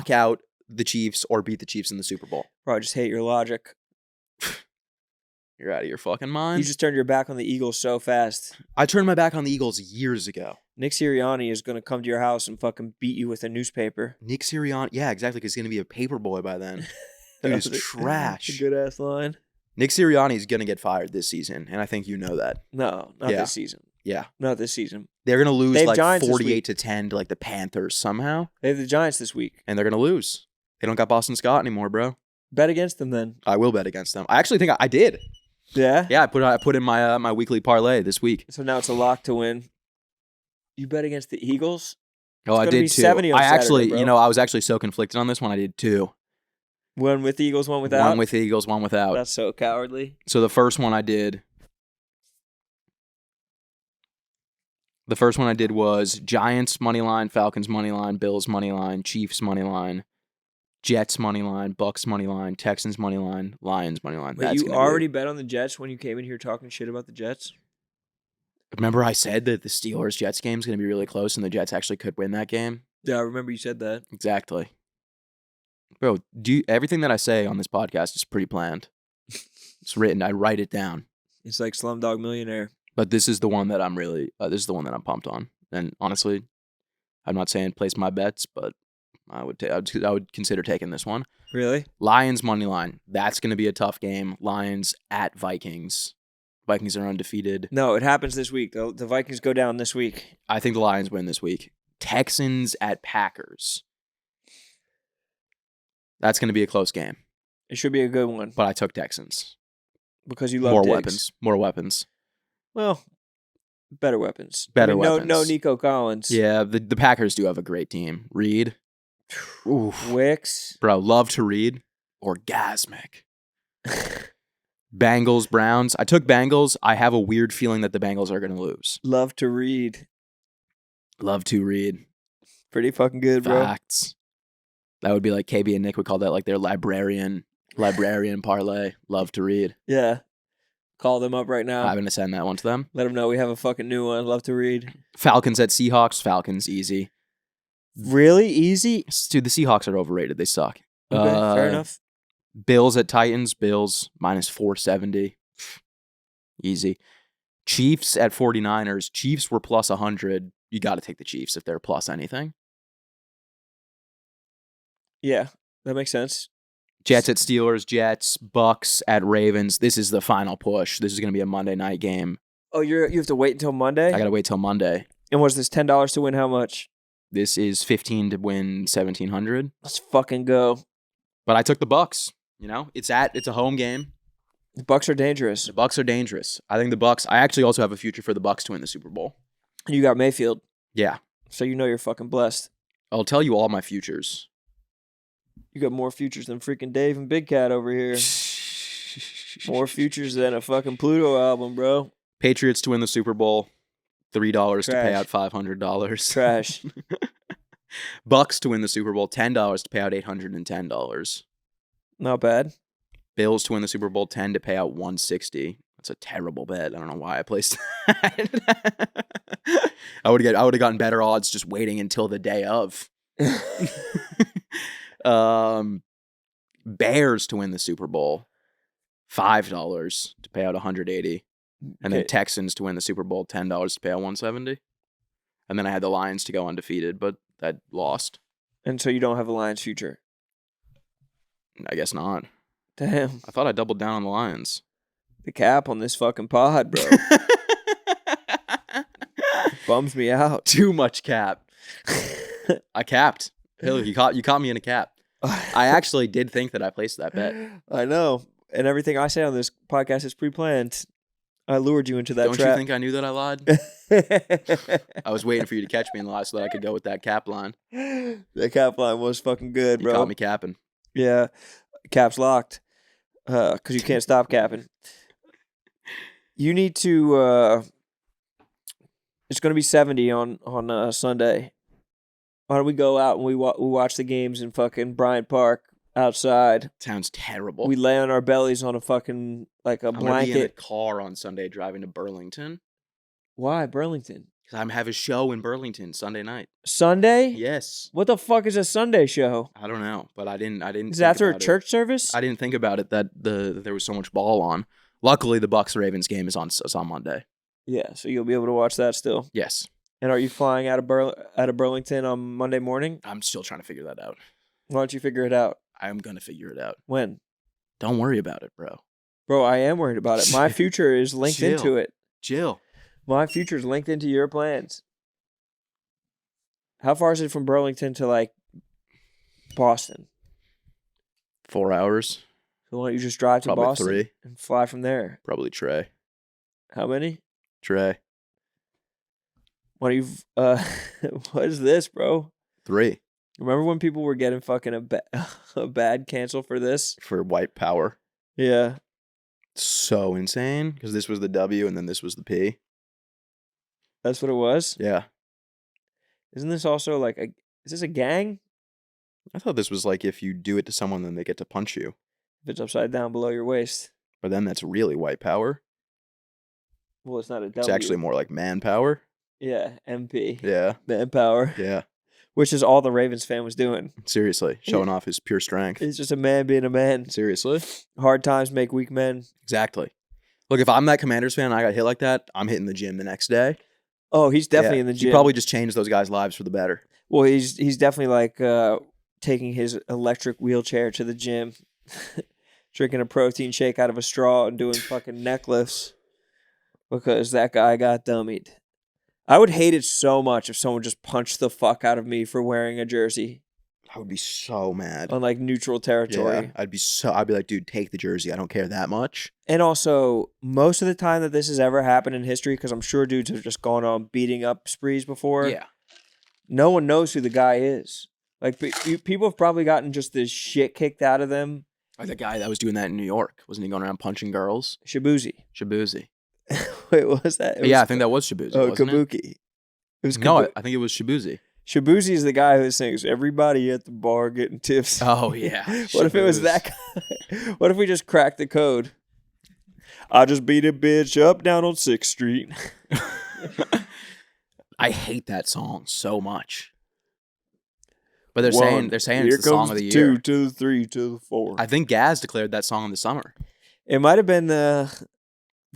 out the Chiefs or beat the Chiefs in the Super Bowl. Bro, I just hate your logic. You're out of your fucking mind. You just turned your back on the Eagles so fast. I turned my back on the Eagles years ago. Nick Sirianni is going to come to your house and fucking beat you with a newspaper. Nick Sirianni, yeah, exactly, because he's going to be a paper boy by then. Dude, That he's was trash. a good ass line. Nick Sirianni is going to get fired this season, and I think you know that. No, not Yeah. this season. Yeah. Not this season. They're going to lose They have like Giants this 48 week. to 10 to like the Panthers somehow, They have the Giants this week. and they're going to lose. They don't got Boston Scott anymore, bro. Bet against them then. I will bet against them. I actually think I did. Yeah? Yeah, I put in my my weekly parlay this week. So now it's a lock to win. You bet against the Eagles? Oh, It's I gonna did be too. 70 on I actually, Saturday, bro. I was actually so conflicted on this one. I did two. One with the Eagles, one without? One with the Eagles, one without. That's so cowardly. So the first one I did was Giants money line, Falcons money line, Bills money line, Chiefs money line, Jets money line, Bucks money line, Texans money line, Lions money line. Wait, That's you gonna be already it. bet on the Jets when you came in here talking shit about the Jets? Remember I said that the Steelers Jets game is going to be really close and the Jets actually could win that game? Yeah, I remember you said that. Exactly. Bro, everything that I say on this podcast is pre-planned. It's written. I write it down. It's like Slumdog Millionaire. But this is the one that I'm really, this is the one that I'm pumped on. And honestly, I'm not saying place my bets, but I would consider taking this one. Really? Lions money line. That's going to be a tough game. Lions at Vikings. Vikings are undefeated. No, it happens this week. The Vikings go down this week. I think the Lions win this week. Texans at Packers. That's going to be a close game. It should be a good one But I took Texans. because you love More Diggs. weapons. More weapons. Well, better weapons. Better No weapons. Nico Collins. Yeah, the Packers do have a great team. Reed. Oof. Wicks. Bro, love to read. Orgasmic. Bengals, Browns. I took Bengals. I have a weird feeling that the Bengals are going to lose. Love to read. Love to read. Pretty fucking good, bro. Facts. That would be like KB and Nick would call that like their librarian parlay. Love to read. Yeah. Call them up right now. I'm gonna send that one to them. Let them know we have a fucking new one. Love to read. Falcons at Seahawks. Falcons easy. Really easy? Dude, the Seahawks are overrated. They suck. Okay, fair enough. Bills at Titans. Bills minus 470. Easy. Chiefs at 49ers. Chiefs were plus 100. You got to take the Chiefs if they're plus anything. Yeah, that makes sense. Jets at Steelers. Jets. Bucks at Ravens. This is the final push. This is going to be a Monday night game. Oh, you have to wait until Monday? I got to wait till Monday. And was this $10 to win how much? This is 15 to win 1,700. Let's fucking go. But I took the Bucks. You know, it's a home game. The Bucks are dangerous. The Bucks are dangerous. I think the Bucks. I actually also have a future for the Bucks to win the Super Bowl. You got Mayfield. Yeah. So you know you're fucking blessed. I'll tell you all my futures. You got more futures than freaking Dave and Big Cat over here. More futures than a fucking Pluto album, bro. Patriots to win the Super Bowl. $3 to pay out $500. Trash. Bucks to win the Super Bowl. $10 to pay out $810. Not bad. Bills to win the Super Bowl. $10 to pay out $160. That's a terrible bet. I don't know why I placed that. I would have gotten better odds just waiting until the day of. Bears to win the Super Bowl. $5 to pay out $180. And then Texans to win the Super Bowl. $10 to pay out $170. And then I had the Lions to go undefeated, but that lost. And so you don't have a Lions future? I guess not. Damn. I thought I doubled down on the Lions. The cap on this fucking pod, bro. Bums me out. Too much cap. I capped. Hell, you caught me in a cap. I actually did think that I placed that bet. I know. And everything I say on this podcast is pre-planned. I lured you into that Don't trap. you think I knew that I lied? I was waiting for you to catch me in the lie so that I could go with that cap line. The cap line was fucking good, bro. You caught me capping. Yeah. Cap's locked. Because you can't stop capping. You need to... it's going to be 70 on Sunday. Why don't we go out and we watch the games in fucking Bryant Park outside? Sounds terrible. We lay on our bellies on a fucking, like a I'm blanket. going to be in a car on Sunday driving to Burlington. Why Burlington? Because I have a show in Burlington Sunday night. Sunday? Yes. What the fuck is a Sunday show? I don't know, but I didn't. Is it after a church service? I didn't think about it that there was so much ball on. Luckily, the Bucks Ravens game is on Monday. Yeah, so you'll be able to watch that still. Yes. And are you flying out of Burlington on Monday morning? I'm still trying to figure that out. Why don't you figure it out? I'm gonna figure it out. When? Don't worry about it, bro. Bro, I am worried about it. My future is linked into it. Chill. My future is linked into your plans. How far is it from Burlington to, like, Boston? 4 hours. So why don't you just drive to Probably Boston 3. and fly from there? Probably Trey. How many? Trey. What what is this, bro? 3. Remember when people were getting fucking a bad cancel for this? For white power. Yeah. So insane. Because this was the W and then this was the P. That's what it was? Yeah. Isn't this also like is this a gang? I thought this was like if you do it to someone, then they get to punch you. If it's upside down below your waist. But then that's really white power. Well, it's not a W. It's actually more like manpower. Yeah, MP. Yeah. Manpower. Yeah. Which is all the Ravens fan was doing. Seriously. Showing off his pure strength. It's just a man being a man. Seriously. Hard times make weak men. Exactly. Look, if I'm that Commanders fan and I got hit like that, I'm hitting the gym the next day. Oh, he's definitely in the gym. He probably just changed those guys' lives for the better. Well, he's definitely like taking his electric wheelchair to the gym, drinking a protein shake out of a straw and doing fucking neck lifts because that guy got dummied. I would hate it so much if someone just punched the fuck out of me for wearing a jersey. I would be so mad. On like neutral territory. Yeah, I'd be like, dude, take the jersey. I don't care that much. And also, most of the time that this has ever happened in history, because I'm sure dudes have just gone on beating up sprees before. Yeah. No one knows who the guy is. Like, people have probably gotten just this shit kicked out of them. Like the guy that was doing that in New York. Wasn't he going around punching girls? Shabuzi. Wait, what was that? I think that was Shabuzi. Oh, wasn't Kabuki. It was no, I think it was Shabuzi. Shabuzi is the guy who sings "Everybody at the bar getting tips." Oh yeah. What if it was that guy? What if we just cracked the code? I just beat a bitch up down on 6th Street. I hate that song so much. But they're saying it's the song of the year. 2 to the 3 to the 4. I think Gaz declared that song in the summer. It might have been the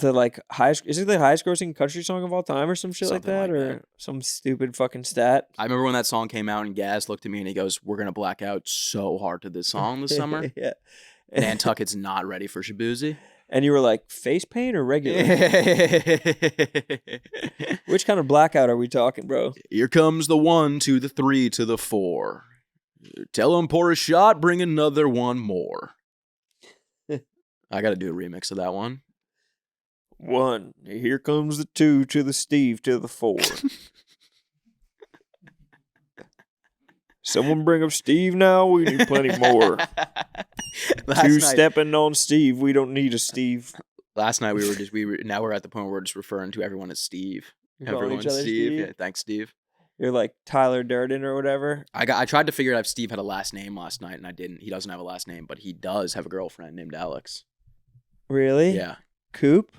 like highest. Is it the highest grossing country song of all time or some shit Something like that, like or that. some stupid fucking stat? I remember when that song came out and Gaz looked at me and he goes, "We're gonna black out so hard to this song this summer." Yeah. Nantucket's not ready for Shabuzi. And you were like, face paint or regular? Which kind of blackout are we talking, bro? Here comes the 1 to the 3 to the 4. Tell him pour a shot, bring another one more. I got to do a remix of that one. 1. Here comes the 2 to the Steve to the 4. Someone bring up Steve now. We need plenty more. 2 stepping on Steve. We don't need a Steve. Last night now we're at the point where we're just referring to everyone as Steve. Everyone's Steve. Yeah, thanks, Steve. You're like Tyler Durden or whatever. I tried to figure out if Steve had a last name last night, and I didn't. He doesn't have a last name, but he does have a girlfriend named Alex. Really? Yeah. Coop?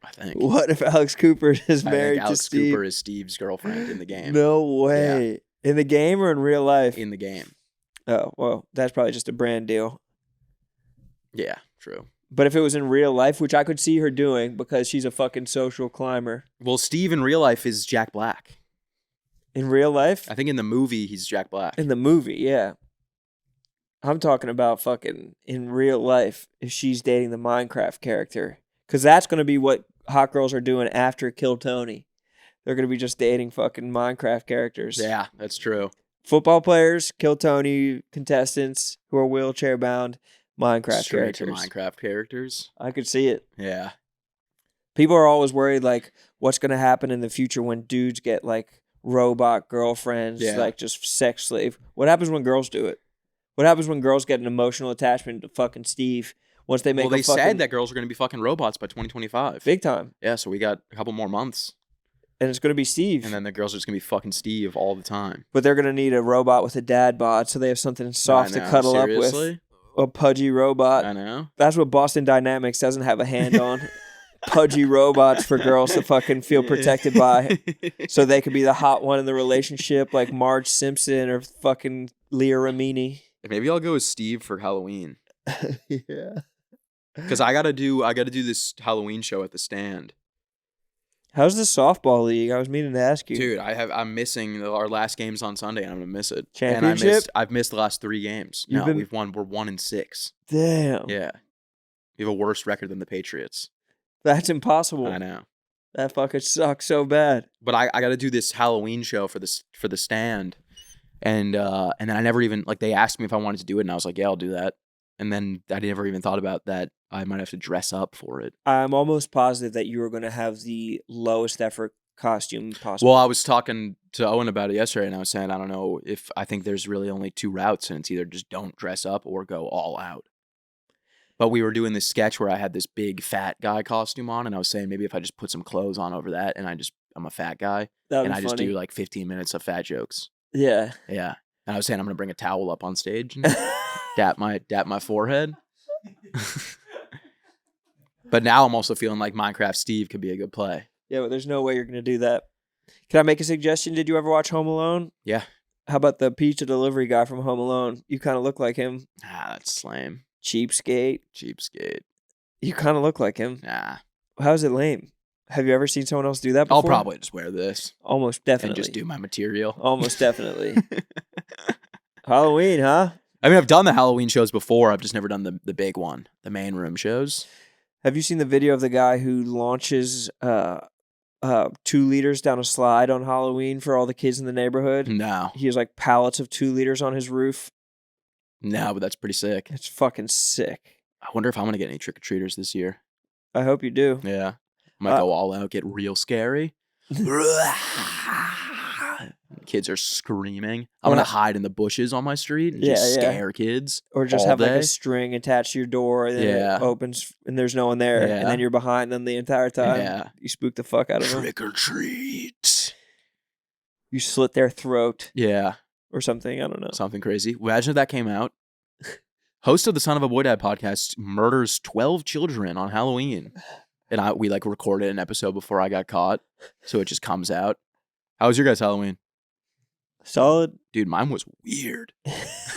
I think. What if Alex Cooper is I married think Alex to Steve? Cooper is Steve's girlfriend in the game. No way. Yeah. In the game or in real life? In the game. Oh, well, that's probably just a brand deal. Yeah, true. But if it was in real life, which I could see her doing because she's a fucking social climber. Well, Steve in real life is Jack Black. In real life? I think in the movie he's Jack Black. In the movie, yeah. I'm talking about fucking in real life if she's dating the Minecraft character. Because that's going to be what hot girls are doing after Kill Tony. They're going to be just dating fucking Minecraft characters. Yeah, that's true. Football players, Kill Tony contestants who are wheelchair bound, Minecraft Straight characters. to Minecraft characters. I could see it. Yeah. People are always worried, like, what's going to happen in the future when dudes get, like, robot girlfriends, like, just sex slave. What happens when girls do it? What happens when girls get an emotional attachment to fucking Steve once they make Well, they said that girls are going to be fucking robots by 2025. Big time. Yeah, so we got a couple more months. And it's going to be Steve. And then the girls are just going to be fucking Steve all the time. But they're going to need a robot with a dad bod so they have something soft to cuddle up with. A pudgy robot. I know. That's what Boston Dynamics doesn't have a hand on. Pudgy robots for girls to fucking feel protected by. So they could be the hot one in the relationship like Marge Simpson or fucking Leah Remini. Maybe I'll go with Steve for Halloween. Yeah. Because I gotta do this Halloween show at the Stand. How's the softball league? I was meaning to ask you. Dude, I'm missing our last game's on Sunday and I'm gonna miss it. Championship? And I've missed the last 3 games. We're 1-6. Damn. Yeah. We have a worse record than the Patriots. That's impossible. I know. That fucking sucks so bad. But I gotta do this Halloween show for the Stand. And then I never even, like, they asked me if I wanted to do it and I was like, yeah, I'll do that. And then I never even thought about that I might have to dress up for it. I'm almost positive that you were going to have the lowest effort costume possible. Well, I was talking to Owen about it yesterday, and I was saying, I think there's really only 2 routes, and it's either just don't dress up or go all out. But we were doing this sketch where I had this big fat guy costume on, and I was saying maybe if I just put some clothes on over that, and I'm a fat guy, and I just do like 15 minutes of fat jokes. Yeah. Yeah. And I was saying I'm going to bring a towel up on stage and dap my forehead. But now I'm also feeling like Minecraft Steve could be a good play. Yeah, but there's no way you're going to do that. Can I make a suggestion? Did you ever watch Home Alone? Yeah. How about the pizza delivery guy from Home Alone? You kind of look like him. That's lame. Cheapskate. You kind of look like him. Nah. How's it lame? Have you ever seen someone else do that before? I'll probably just wear this. Almost definitely. And just do my material. Almost definitely. Halloween, huh? I mean, I've done the Halloween shows before. I've just never done the big one, the main room shows. Have you seen the video of the guy who launches 2 liters down a slide on Halloween for all the kids in the neighborhood? No. He has like pallets of 2 liters on his roof. No, but that's pretty sick. It's fucking sick. I wonder if I'm going to get any trick-or-treaters this year. I hope you do. Yeah. I might go all out, get real scary. Kids are screaming. I'm going to hide in the bushes on my street and just scare kids. Or just have like a string attached to your door and then it opens and there's no one there. Yeah. And then you're behind them the entire time. Yeah. You spook the fuck out of them. Trick or treat. You slit their throat Yeah. or something. I don't know. Something crazy. Imagine if that came out. Host of the Son of a Boy Dad podcast murders 12 children on Halloween. And we like recorded an episode before I got caught. So it just comes out. How was your guys' Halloween? Solid. Dude, mine was weird.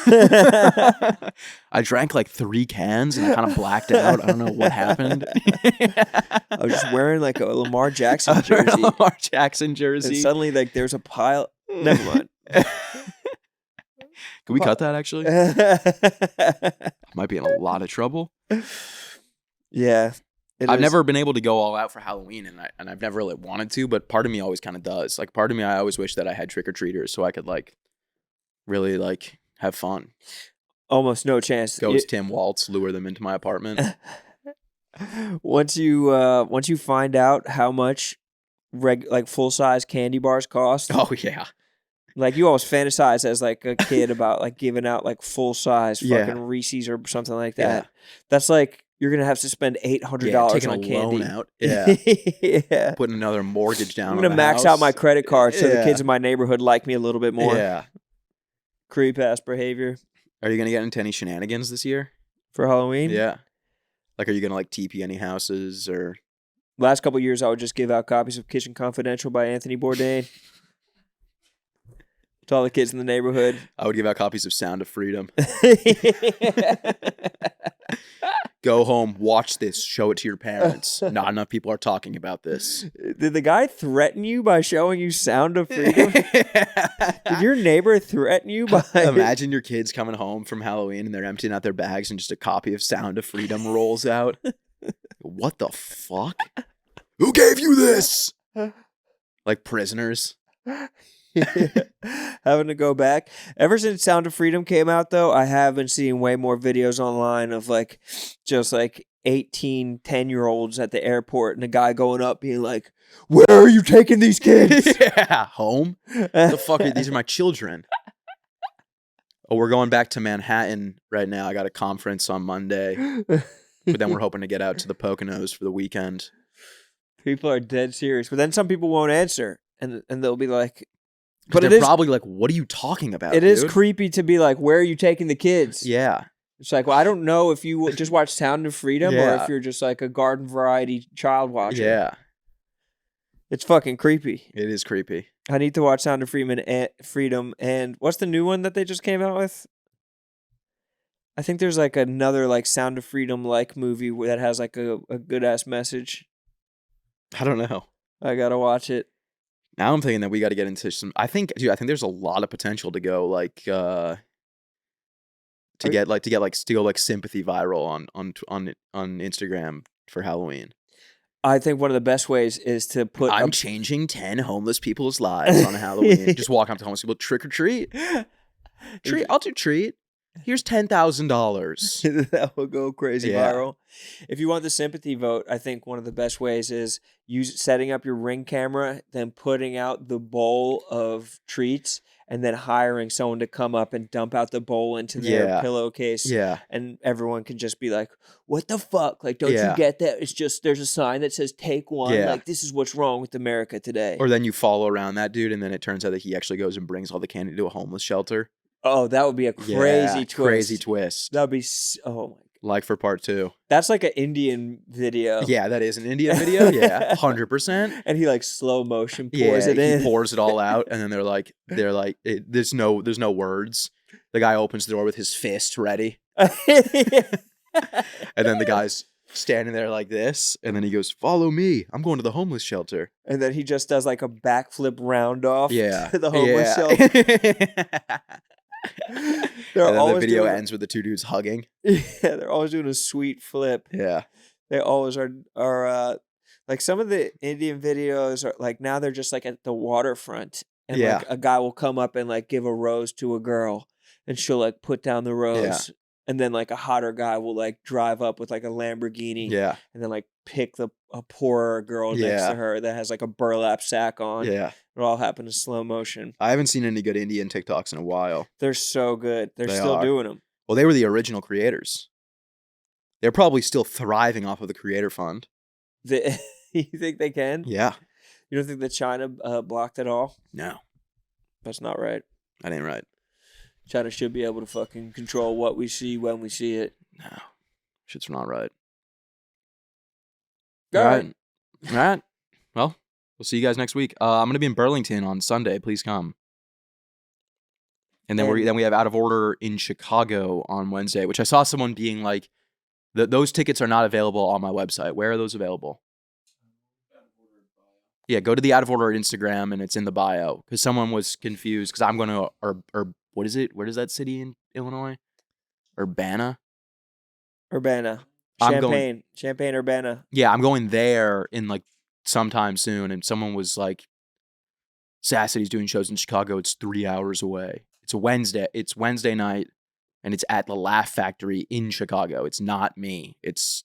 I drank like 3 cans and I kind of blacked out. I don't know what happened. I was just wearing like a Lamar Jackson jersey. Lamar Jackson jersey. And suddenly like there's a pile. Never mind. Can we cut that actually? I might be in a lot of trouble. Yeah. I've never been able to go all out for Halloween, and I've never really wanted to, but part of me always kind of does. Like, part of me, I always wish that I had trick-or-treaters so I could, like, really, like, have fun. Almost no chance. Go as Tim Waltz, lure them into my apartment. Once you find out how much, like, full-size candy bars cost. Oh, yeah. Like, you always fantasize as, like, a kid about, like, giving out, like, full-size fucking Reese's or something like that. Yeah. That's, like... You're going to have to spend $800 on candy. Loan out. Yeah. Yeah. Putting another mortgage down. I'm going to max out my credit card so the kids in my neighborhood like me a little bit more. Yeah. Creep ass behavior. Are you going to get into any shenanigans this year? For Halloween? Yeah. Like, are you going to, like, TP any houses or? Last couple of years, I would just give out copies of Kitchen Confidential by Anthony Bourdain to all the kids in the neighborhood. I would give out copies of Sound of Freedom. Go home, watch this, show it to your parents. Not enough people are talking about this. Did the guy threaten you by showing you Sound of Freedom? Did your neighbor threaten you by... Imagine your kids coming home from Halloween and they're emptying out their bags and just a copy of Sound of Freedom rolls out. What the fuck? Who gave you this? Like prisoners. Having to go back. Ever since Sound of Freedom came out, though, I have been seeing way more videos online of like just like 18, 10-year-olds at the airport and a guy going up being like, "Where are you taking these kids?" Yeah, home? The fuck these are my children. Oh, we're going back to Manhattan right now. I got a conference on Monday. But then we're hoping to get out to the Poconos for the weekend. People are dead serious. But then some people won't answer. And they'll be like... But they're probably like, what are you talking about, It is creepy to be like, where are you taking the kids? Yeah. It's like, well, I don't know if you just watch Sound of Freedom or if you're just like a garden variety child watcher. Yeah. It's fucking creepy. It is creepy. I need to watch Sound of Freedom. And what's the new one that they just came out with? I think there's like another like Sound of Freedom like movie that has like a good ass message. I don't know. I gotta watch it. Now I'm thinking that we got to get into some. I think there's a lot of potential to go like to steal sympathy viral on Instagram for Halloween. I think one of the best ways is to put. I'm changing 10 homeless people's lives on Halloween. Just walk up to homeless people, trick or treat. Treat. I'll do treat. Here's $10,000. That will go crazy viral. If you want the sympathy vote, I think one of the best ways is setting up your Ring camera, then putting out the bowl of treats, and then hiring someone to come up and dump out the bowl into their pillowcase. Yeah. And everyone can just be like, what the fuck? Like, don't you get that? It's just, there's a sign that says take one. Yeah. Like, this is what's wrong with America today. Or then you follow around that dude, and then it turns out that he actually goes and brings all the candy to a homeless shelter. Oh, that would be a crazy twist. Crazy twist. That would be, oh my God. Like for part 2. That's like an Indian video. Yeah, that is an Indian video. Yeah, 100%. And he like slow motion pours it in. He pours it all out, and then they're like, there's no words. The guy opens the door with his fist ready, and then the guy's standing there like this, and then he goes, "Follow me. I'm going to the homeless shelter." And then he just does like a backflip round off. Yeah, to the homeless shelter. And then the video ends with the 2 dudes hugging. Yeah, they're always doing a sweet flip. Yeah, they always are like some of the Indian videos are like now they're just like at the waterfront, and like a guy will come up and like give a rose to a girl, and she'll like put down the rose, and then like a hotter guy will like drive up with like a Lamborghini, and then like pick a poorer girl next to her that has like a burlap sack on. Yeah. It all happened in slow motion. I haven't seen any good Indian TikToks in a while. They're so good. They're still doing them. Well, they were the original creators. They're probably still thriving off of the creator fund. You think they can? Yeah. You don't think that China blocked it all? No. That's not right. That ain't right. China should be able to fucking control what we see when we see it. No. Shit's not right. All right. All right. Well, we'll see you guys next week. I'm going to be in Burlington on Sunday. Please come. And then we have Out of Order in Chicago on Wednesday, which I saw someone being like, those tickets are not available on my website. Where are those available? Yeah, go to the Out of Order Instagram and it's in the bio. Because someone was confused because I'm going to, or what is it? Where is that city in Illinois? Urbana? Champaign, Urbana. Yeah, I'm going there in like sometime soon. And someone was like, Sass City's doing shows in Chicago. It's 3 hours away. It's a Wednesday. It's Wednesday night, and it's at the Laugh Factory in Chicago. It's not me. It's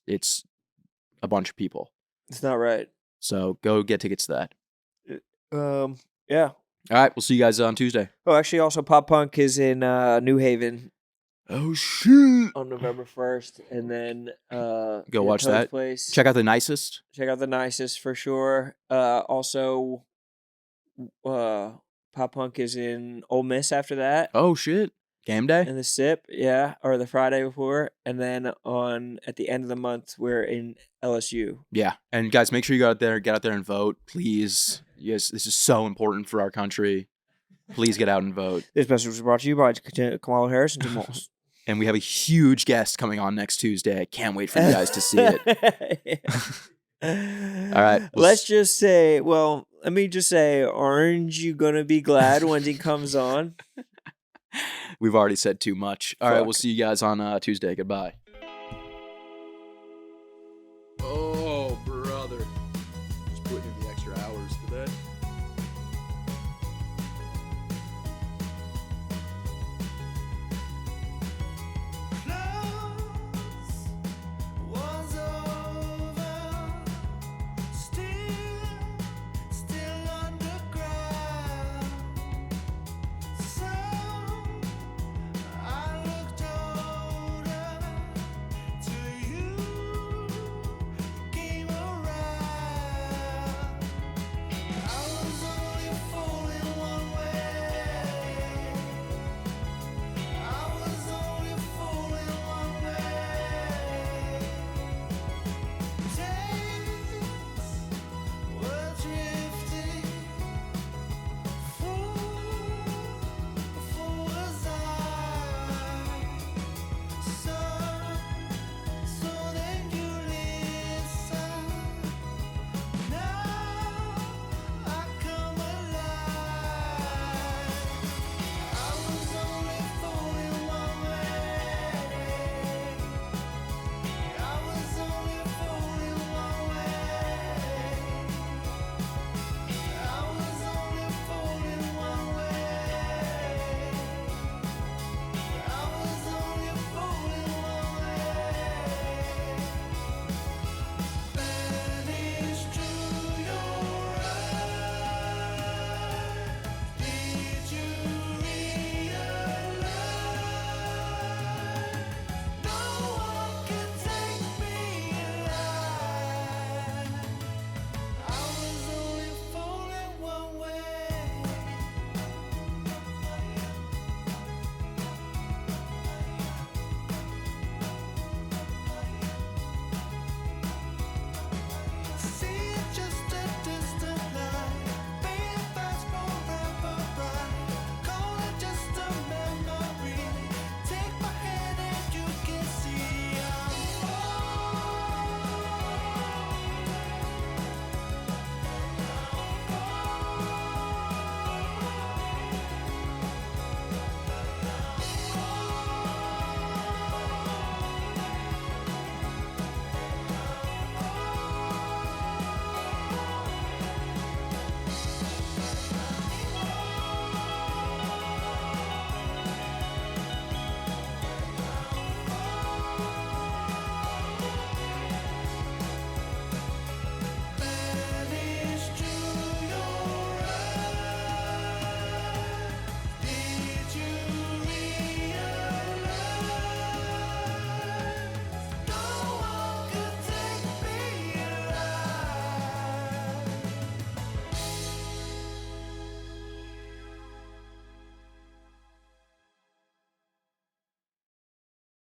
a bunch of people. It's not right. So go get tickets to that. Yeah. All right, we'll see you guys on Tuesday. Oh, actually, also Pop Punk is in New Haven. Oh shit! On November 1st, and then go watch that. Place. Check out The Nicest. Check out The Nicest for sure. Also, Pop Punk is in Ole Miss after that. Oh shit! Game day. And the SIP, yeah, or the Friday before, and then at the end of the month we're in LSU. Yeah, and guys, make sure you get out there and vote, please. Yes, this is so important for our country. Please get out and vote. This message was brought to you by Kamala Harris and Tim Walz. And we have a huge guest coming on next Tuesday. I can't wait for you guys to see it. All right. Let me just say, aren't you going to be glad when he comes on? We've already said too much. All right. We'll see you guys on Tuesday. Goodbye.